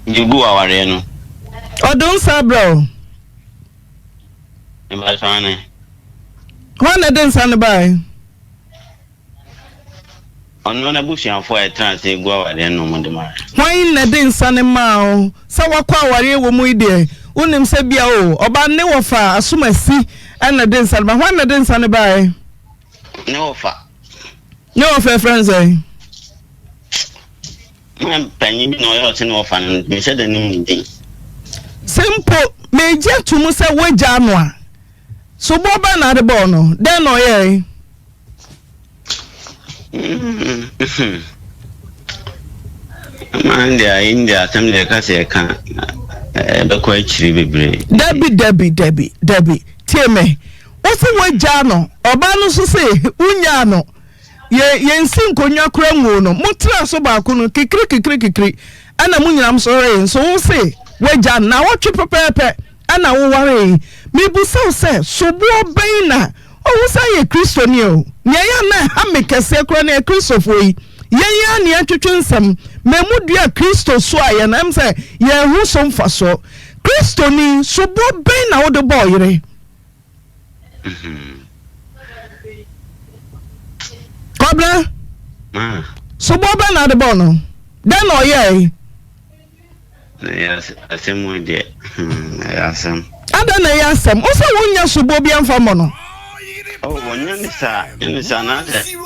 Jugu aware no. Odun sa bro. Mbajane. Wana den san bay? Ono na busianfo e trans egu aware no mo de ma. Wan na den san ma o. Sa wakwa aware wo mu ide. Unim se bia o. Oba ne wofa asumasi na den san ba. Wan na den san bay? Ne wofa. Ne wofa friends eh. Penny no yo tin wofa no. Me se de nim din. Simple meje tumu se weja no a. So boba na de bo no. Den no ye. India assembly ka se kan be ko achiri bebre. Debbie. Tieme. Osi weja no. Oba no so se unya no. Ye nsin konwa kura nwu no. Mutra so ba ko no kikiri. Ana munyam so re so wo se weja na wotwe pepepe. Ana wo ware. Me bu se so bo ben na. O say ye Christian o. Nya ya na ha me kese kura na Christopher yi. Ye ya ne atwetwe nsam. Me mudua Christo so aye na am say ye hu so mfa so. Christo ni so bo ben na wo de boy yire. Kobla? So bo ben na de boy no. Den o ye. Yes, asem de. Asem. Ada na ya asem. O say wonya so bo bia mfa mo no. Oh, wonya ni sa na se.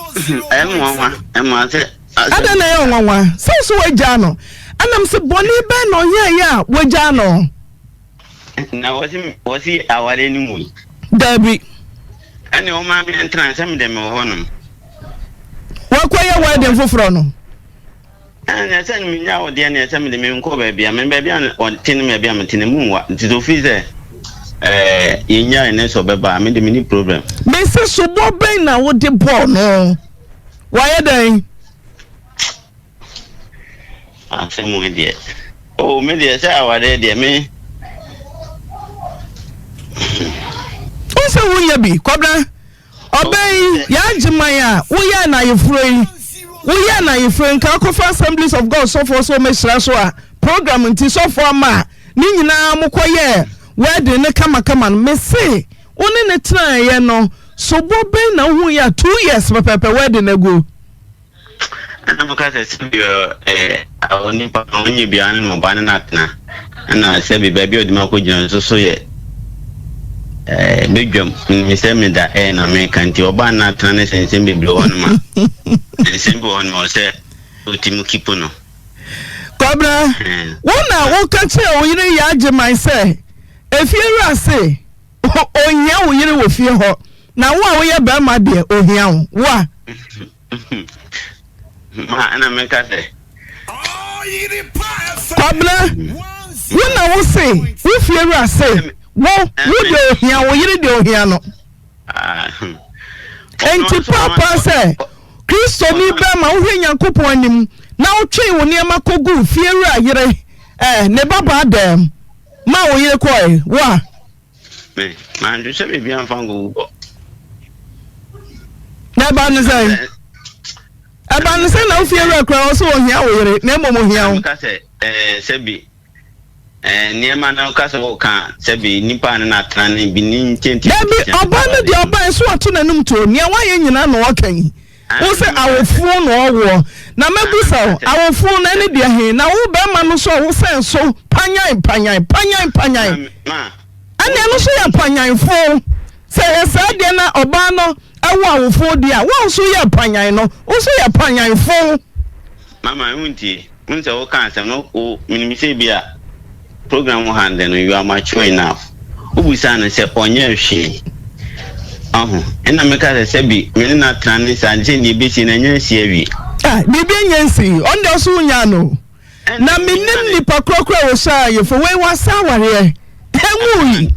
Emwa se. Ada na ya nwanwa. So weja no. Anam se boni be no ye ya weja no. Na wasi awale ni mu. Dabi. Ani o ma mi entrance am de me ho no. Wakoye wedding foforo no. Ana se mi nya o de na se mi de me nko ba bia me ba bia o tin me bia me tin mu wa. Ti do fi se yenya ene so beba me de mini problem. Me se so bo ben na wo de ball no. Why then? Asemu de. Oh, me de se aware de me. O se wo ye bi Kobla. Obey ya jiman a wo ya na yefroi. Wo ya na yefroi ka ko for Assemblies of God so for so me sra so a program nti so for ma ni nyina mokoye wedding ne kama me say oni ne tran ye no so bo ben na hu ya 2 years pepe wedding ago. Ana maka se oni pa onye bia no mo ban na tena. Ana se bi ba bi odima ko gina so ye bedwam me se me da na me kanti oba na tena ne sense be blo won ma. Sense be won mo se otimu kipo no. Kobla wona wo ka che o yire ya Ajiman se efiera se ohia wo yire wo fie ho na wo a wo ye ba ma de ohia wo wa ma ana me ka se Kobla wona wo se wo fiera se wo de ohia wo yire de ohia no enti papa se Kristo ni ba ma wo hwe Nyankopon anim na wo twe wo ne ma kogu fiera yire ne baba dem ma wo yire koi wa me man do se be bia fango go na ba ne say aba ne say na wo fiera kra wo so wo hia wo yire na mo hia wo ka se se bi niema na kasa wo kan sebi nipa na trane bi ni ntenti Dabi obano di oban so ato nanum to nia waye nyina no wakan wo se awofu no owo na mebusa awofu na ne dia he na wo be ma no so wo fen so panyan ma ane no so ya panyan fo se esa dia na obano ewo awofu dia wo so ya panyan no wo so ya panyan fo mama unti wo kan se no o minimise bia program hand no you are mature enough ubusa na se onye hwe ena meka se bi me na trane sanje ni bi si na nyansi awi bibi nyansi onde so nya no na minim ni pakrokro wo sha ye fo we wasa ware enwui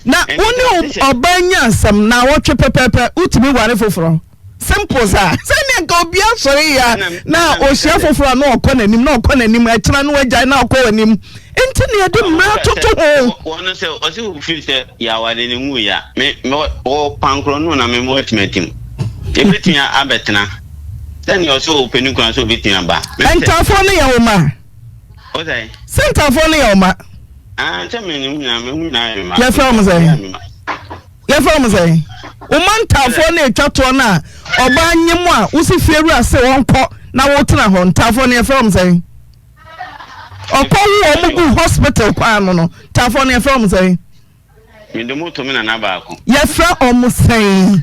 na woni obanya asam na wotwe pepepe utimi ware foforo simple sa sene ka obi asori ya na ohia foforo na okonanim atira no wagya na okowanim enti ne de mra toto ho wona se o se o feel se ya wale ni mu ya me o pankro no na me mo etimatim ebitia abetena then you so open ku na so bitia ba entafo ne ya oma o sai sentafo ne ya oma chame ni mu na me mu na ma ya fa mo sai o mantafo ne twato na oba nyem a usi fieru ase wonko na wotena ho ntafo ne ya fa mo sai Okowo omugu hospital kwa no tafo ne from say mi do moto me na ba ko ye fra omusai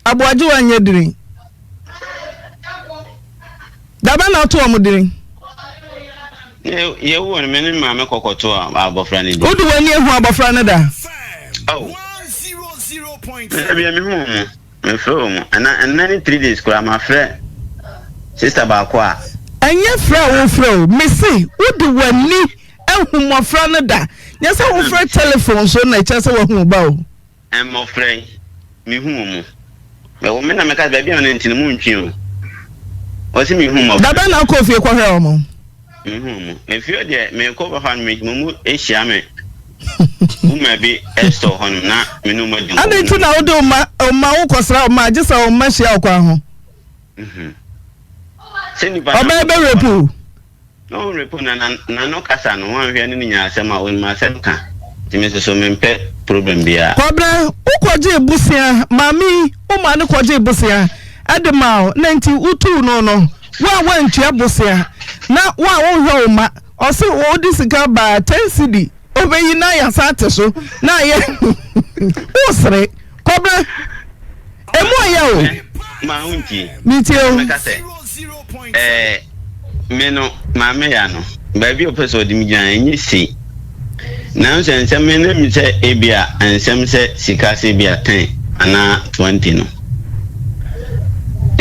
aboajuwa nyediri daba na to omudiri ye wo me ne ma me kokoto abofra ne di odu wani ehu abofra ne da oh 100.5 me from and many 3 days kwa ma friend sister ba kwa Anya fra wo fra mesi wodi wani ehumofra ne da nyesa wo fra telephone so na chese wo hu ba o mo fra mi hu mu me wo me na me ka ba bia na ntini mu ntwi o o si mi hu mo da ba na ko fie kwa hwe o mo mi hu mu e fie de me ko ba han me mu ehia me uma bi esto hon na me no ma di ade tu na wo do ma wo kosra ma agisa wo ma hia kwa ho Obebe repu. No repu na no kasa no wan hwe ni nya asem a won ma asem ka. Timi so mempe problem bia. Kobra ukoje busia mami o ma ne koje busia. Adema na nti utu no wa ntua busia. Na wa wo hwe o ma o se wo di sika ba 10 cedi. Obeyi na ya sate so na ye. Usre kobra emu ya o. Ma unti. Mitio. Meno mame ya no baby opeso di mijan enyi si na nsem me mi se ebia nsem se sika se bia 10 ana 20 no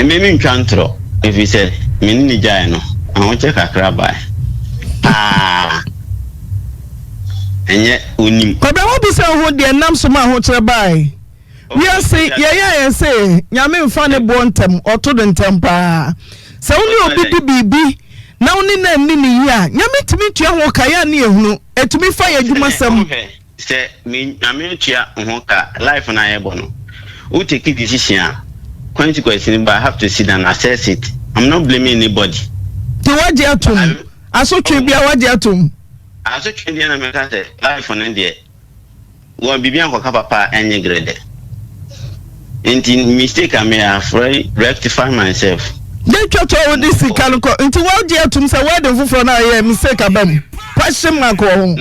mi ntwantro efi se me ni jai no ahon che kakra ba enye onim ko be wo bi se ho de nam so ma ho kire bai we say ye say nyame mfa ne bo ntem oto de ntem pa se woni obi di bibi na woni na ni ni ya nyame timi tua ho ka ya ne ehunu etimi fa ya dwuma sam se me nyame tua ho ka life na ye bo no u take decision consequences but I have to sit and assess it. I'm not blaming anybody. To waje atum aso twe bia waje atum aso twe dia na me ka se life on there wo bibia ko ka papa enye grade inti mistake I may have rectify myself. They church all this kanko into waje atum say where the fufro na ye mistake abam question mark wo no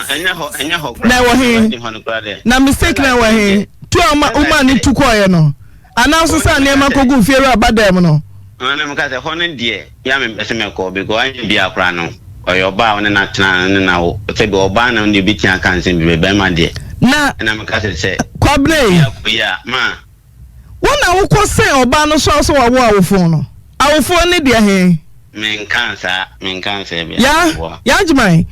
enya ho na wo he na mistake na wo he tu uma ni tukoye no announce say na ma kogu fiere abadam no na me ka say hono de ya me pese me ko because anya bia kra no oyoba won na tena na wo say be oba na ndi bitia kan se be be ma de na me ka say kwabre ya ma wona wo ko say oba no so wo awofo no awofo ne de he men kansa be ya jumai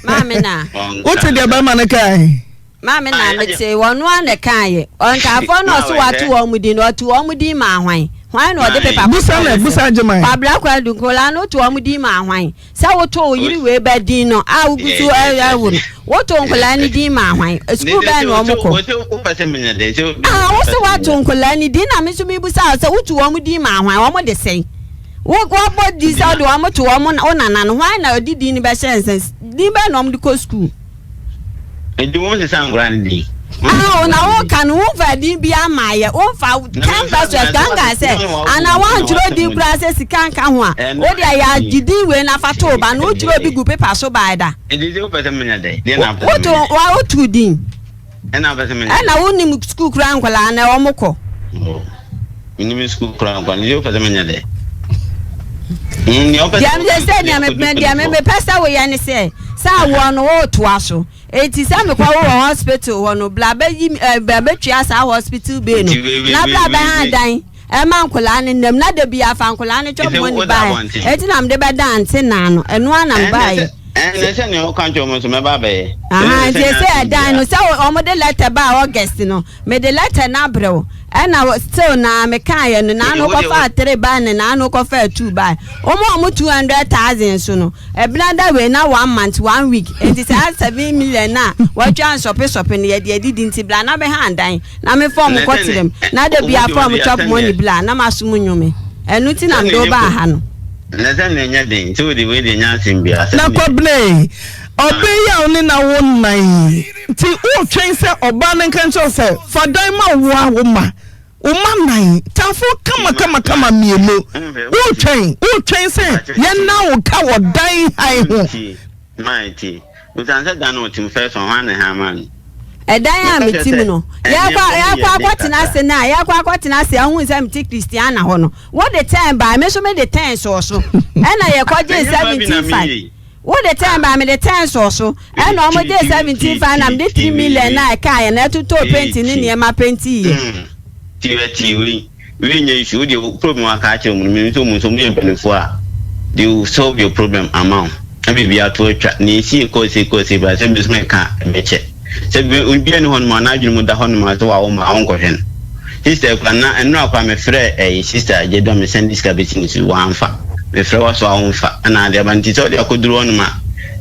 mama na what de ba ma na kai mama na mete wonu an kan on ka fo no so watu wo mudi no watu wo mudi ma hwan no de pepa busa jumai babla kwa dunkola no to wo mudi ma hwan sa wo to yiri we ba din no a ugusu awu wo to nkola ni din ma hwan school ba no omko wo se watu nkola ni din na me so mi busa sa wo to wo mudi ma hwan wo mo de sei wo body say do am to wo nana no why na odidi ni be sense di be no am di school edi won se sangran di na wo kan wo fa di bi amaye wo fa campus ganga say ana wan juro di kura say sikan ka ho a wo dia ya gidi we na fa to ba no juro bi gu paper so ba da edi se wo pese menya dey na wo to wa to din na pese menya na wo ni school kura nkola na wo moko ni school kura nkola ni wo pese menya dey Jam je say me pesa we yan say sa wo no wo to aso enti say me kwa wo hospital wo no bla be twa sa hospital be no na bla be han dan e man kola ne nem na de bia fa kola ne chop money buy enti nam de be dan te na no eno anam buy na say ne o kan chomo so me ba be je say dan no say o mo de letter ba August no me de letter na brew ena still na me kan ye no na no ko fa 3 buy na no ko fa 2 buy o mo 200,000 so no e blanda we na 1 month 1 week enti say 7 million na wa twan shop ne ye de didn't bla na be handan na me form ko tirem na de bia form chop money bla na masum nyume enu ti na ndo ba ha no na say na nya den so de we de nya simbia na koble obe ya oni na won nan ti o twen se oba ne kan cho se fa dan ma wo ma nan tafo kama mielo o twen se ye na o ka wo dan hai ho mighty utanse dan no tim first on han ha man edan ya metim no ya kwa akwatena se na ya kwa akwatena se ahun se meti Christiana ho no what the time by me so me the 10 so na ye kwaje 75 what the time by me the 10 so and no mo dey 75 na me 3 million na ka na to painting ni e ma painting we nye issue the problem aka che me so me pelefo a they will solve your problem amount abi bia to atwa ni si ko ba se me ka meche se be bi ene hon ma na adwunu da hon ma to wa wo ma onko hwen sister kwa na eno akwa me frɛ sister je do me send this cabbage ni wa amfa me frɛ wa so a onfa na de abanti so de akoduru hon ma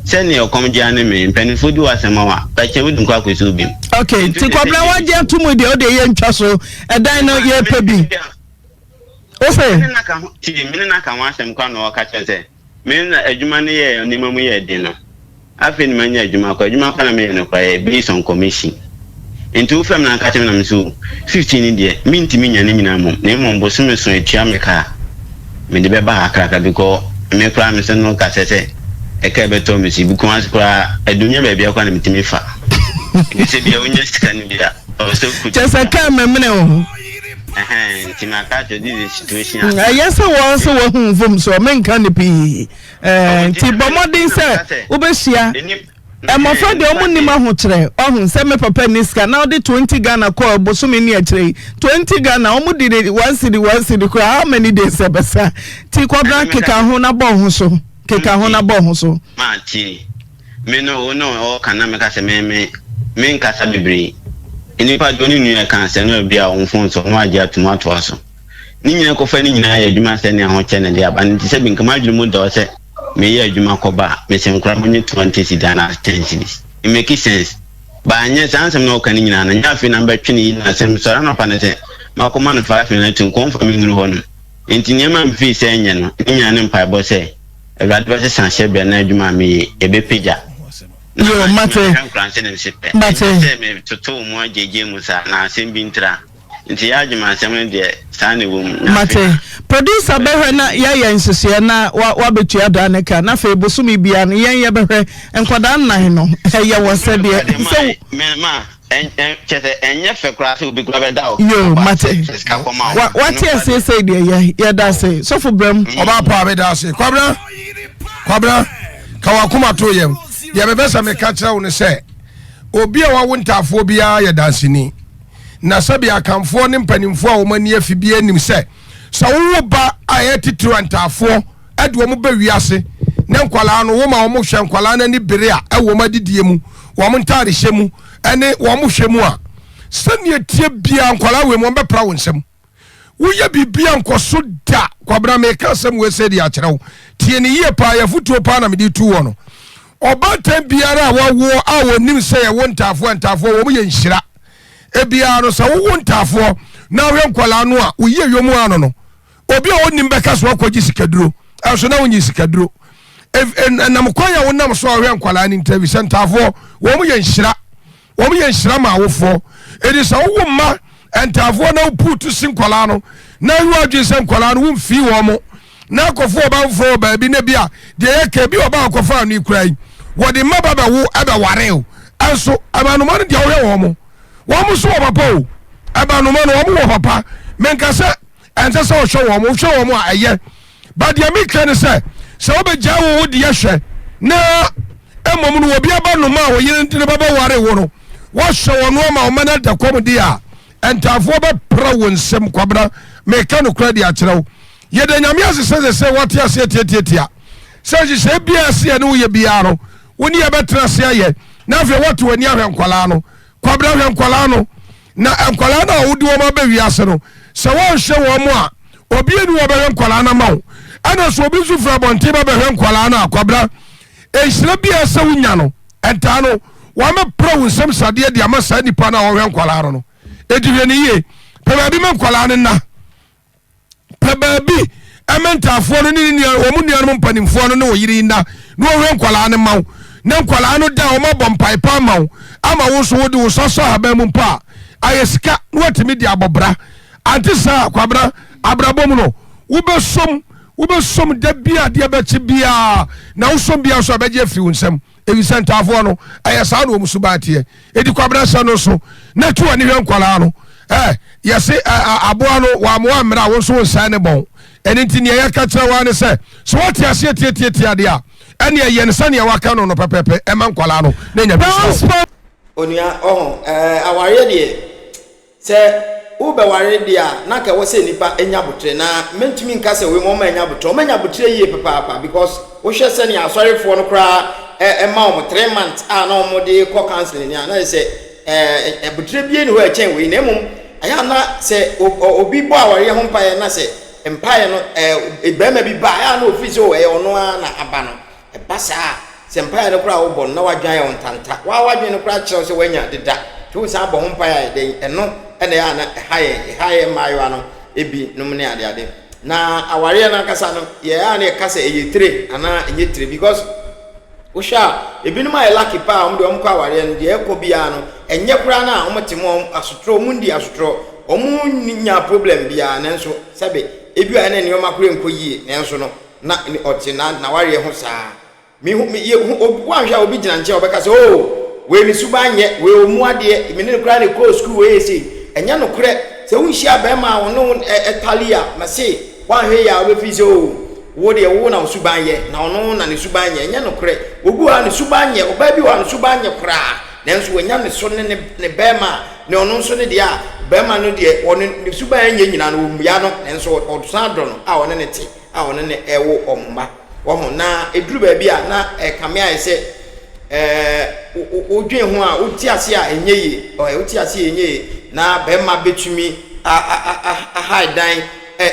se ne okom je ane me mpanifo di wasema wa ba che wudun kwa kwesu bi okay ti kwabla wa je tumu de o de ye ntwa so edan no ye pa bi o se me na ka wa asem kwa no ka che se me na adwuma ne ye ni mamu ye de no afi ni manya adwuma kwa na me no kwa based on commission into fam na ka che na me so 15 ni de minti minya ne nyina mom na mom bo so me so etua me ka me de be ba akraka because me kra me se no ka se e ka be to me si bu kwa kra adunya ba bia kwa na mitimi fa ni se bia onya sika ni bia o so ku just ka memne o timaka to this situation yes wo so wo hu vom so men kan ni pi ti bomodin se obehia e mo fa de omunima ho kire ohun se me papa ni ska na de 20 Ghana call bosumi ni akire 20 Ghana omudi de 1 cedi ko how many days e besa ti kwabra keka ho na bo ho so ma ti me no o kana me ka se me nkasa bebre enipa doni nu ya kan se no bia onfon so no agya tomato aso ni nyina ko fa ni nyina ya adwuma se ne ho che ne de aba nti se binka ma adwuma do se me ya adwuma ko ba me se nkra mo 20 sidana 10 cedis it make sense ba anya sansem no kan nyina na nya afi na betwe ni na sem so na pa ne se ma ko man 5 minutes kon fa mi ngru ho no nti nyama mfi se enye no nyina ne mpa bo se ewade ba se sanhye be na adwuma me ebe pija yo mate me toto mu ajeje musa na sembintra nti ya adwuma asem de sane wo mate producer behwe na ya nsese na wa betua da ne ka na fe bosumi bia no ye behwe enkwada nnan no ye wo se de so ma chete enye fe kra fe obi kra be da o yo mate what you say de ye da say so for bram oba pa be da say kwabra kawakuma to yem ya bebesa me ka kira wo ne se obi a wawo ntafo bia ya dansini na sabi akamfo ne mpanimfo a wo mani afi anim se wo ba ayetitru ntafo ade wo ba wiase ne nkwala no wo ma wo hwe nkwala na ni bere a wo ma didie mu wo mo ntare hye mu ene wo mo hwe mu a sane tie bia nkwala we mo bepra wo nsem wo ye bibia nkoso da kwabra me ka sem we se dia kire wo tie ne ye pa ya futuo pa na me di tu wo no obatan biara wawo a wonim se ye wontafo wo mo ye nhira e biara no se wo wontafo na we nkwala no a wo ye yomu ano no obi a wonim beka so akogi sikaduro aso na wonyi sikaduro na mkoya wonam so ahwe nkwala ni interview centerfo wo mu ye nhira ma awofo edi sa wo ma entafo na putu sinkwala no na hu adwe sinkwala no wumfi wo mo na akofo obanfo ba bi na bia de yake bi oba akofo anu kurai wo de mababa wo aba wareo anso abanuma no de wo mo so papa o abanuma no wo mo papa menka se ense se o hwe wo mo aye ba de mi kan se obegya wo de yehwe na emom no obi abanuma wo yire ntine baba ware wo no wo hwe wo no ma o mana da kom de a entafo ba pra wo nsem kwabra meka no kra de a kyerɛw yede nyame asese se wote ase tietietia se bia se ne wo ye bia no woni ye betra se aye na afia wote wani ahwe nkwala no kwabra ahwe nkwala no na nkwala na wodi wo ma ba wiase no se wo hwe wo mo a obi eni wo ba nkwala na ma wo ana so obi zu fra bonte ba hwe nkwala na akwabra ehira bia se wunya no enta no wa me pro nsem sade de amasa nipa na wo hwe nkwala no ediwe ni ye pe ba bi me nkwala na pe ba bi ementafo no ni wo mu nuanu mpanimfo no ne wo yiri na no hwe nkwala ne mawo na nkwala no da wo ma bompai pa mawo ama wo so wo de wo soso haba mu pa ayesika no watimi di abobra antisa akwabra abrabom no wobɛsom da bia de bɛkye bia na wosom bia so abɛgye afi wo nsɛm ewi sentafo no ɛyɛ saa no omusu baate edi kwabra sɛ no so na tuwa ne hwɛ nkwala no yɛse aboa no wa moa mmra wo so nsa ne bɔn ɛne nti ne yɛka kyerɛ wa ne sɛ so wote ase tietietia de a ɛne ɛyɛ ne sane waka no no pɛpɛpɛ ɛma nkwala no na nya bi onua aware de sɛ ube ware dia na ka wose nipa enya botre na mentumi nka se we mo ma enya botre o ma enya botre yie papa because wo hwe se ne asorefo no kra ma o 3 months na o mo de ko counseling na se botre bie ni ho echen we na mum aya na se obi bo aware ho mpaye na se mpaye no ebema bi ba aya na ofisi o ono na aba no basa se mpaye no kra wo bo na wadwan ye ontanta wadwan no kra kire se wanya deda tu sa bo ho mpaye de eno ene ya na haye mayo no ebi num ne ade na aware na kasa no ye ya na kasa eye 3 ana enye 3 because usha ebi num aye lucky pa om de om kwa aware no de ekobia no enye kura na om temo asotro mundi asotro om nya problem bia na nso sabe ebi a na ne oma kura nkoyie na nso no na oti na ware ho saa mi obi hwa obi gina nche obekasa we ni subanye we omu ade me ne kura ne ko school we say enya no kure se wunhia ba ma wono etalia mase wanhwe ya obefizo wo de wo na subanye na ono na ne subanye enya no kure ogu ha ne subanye oba bi wa ne subanye kura nanso wenya ne so ne ba ma ne ono so ne dia ba ma no de ono ne subanye nyina no omya no nanso odusan do no a ono ne te a ono ne ewo omma wo ho na eduru ba bi a na kame aye se odwen ho a oti ase a enye oti ase enye na bema betumi a haidan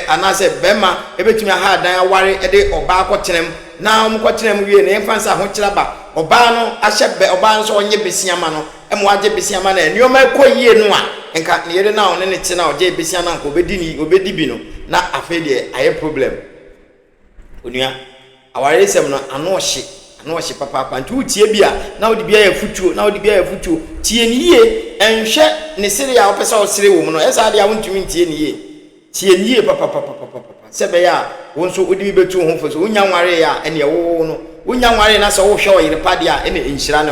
anase bema ebetumi a haidan aware ede oba akotenem na omkotenem wie na emfansa ho kiraba oba no ahye oba no so onye besiama no emo age besiama na enioma ekoyie no a enka ne yede na one ne te na oge besiama na obedi bi no na afede aye problem onua aware sem no ano ohye papa nti utie bia na odi bia yafutuo tie ni yie enhwe ne sere ya opesa o sere wo mu no esa de ya wontumi tie ni yie papa sebe ya wonso odi betu ho fo so wonya nware ya ene wo no wonya nware na so wo hwe Oyerepa de a ene enhyira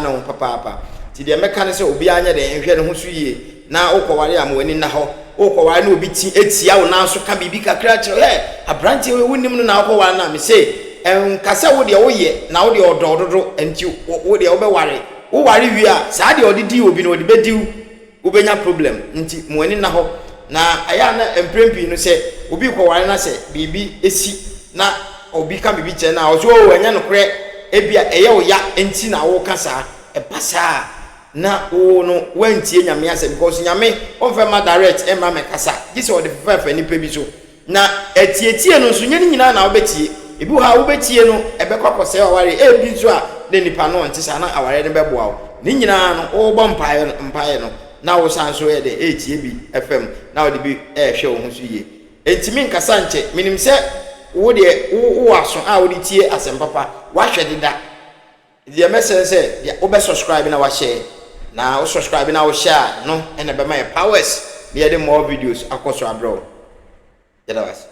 no papa ti de meka ne se obi anya de enhwe ne ho so yie na ukoware am wani na ho ukoware na obi ti etia wo na so ka bibi kakra kire abrantie we wonim no na ukoware na me se kasa wo de wo ye na wo de odododo enti wo de wo be ware wo ware wi a saa de odidi obi na odi bediw wo benya problem nti mo ani na ho na aya na emprempi no se obi ko ware na se bibi esi na obi ka bibi che na ozo wo anya no kre ebia eye wo ya enti na wo kasa pasa na wo no wantie nyame ase because nyame onfe ma direct emma me kasa gise wo de fefa ni pebi so na etietie no so nyani nyina na wo betie ebi ha wo betie no ebekokose aware ebi nso a ne nipa no ntisa na aware ne beboa wo ni nyina no wo bo mpae no na wo sanso ye de etie bi FM na wo de bi hwe wo ho so ye Entimi nkasa nche minim se wo de wo aso a wo de tie asempapa wa hwede da the message say ya obe subscribe na wa share na wo subscribe na wo share no ene be my powers be more videos akoso abro. Yada was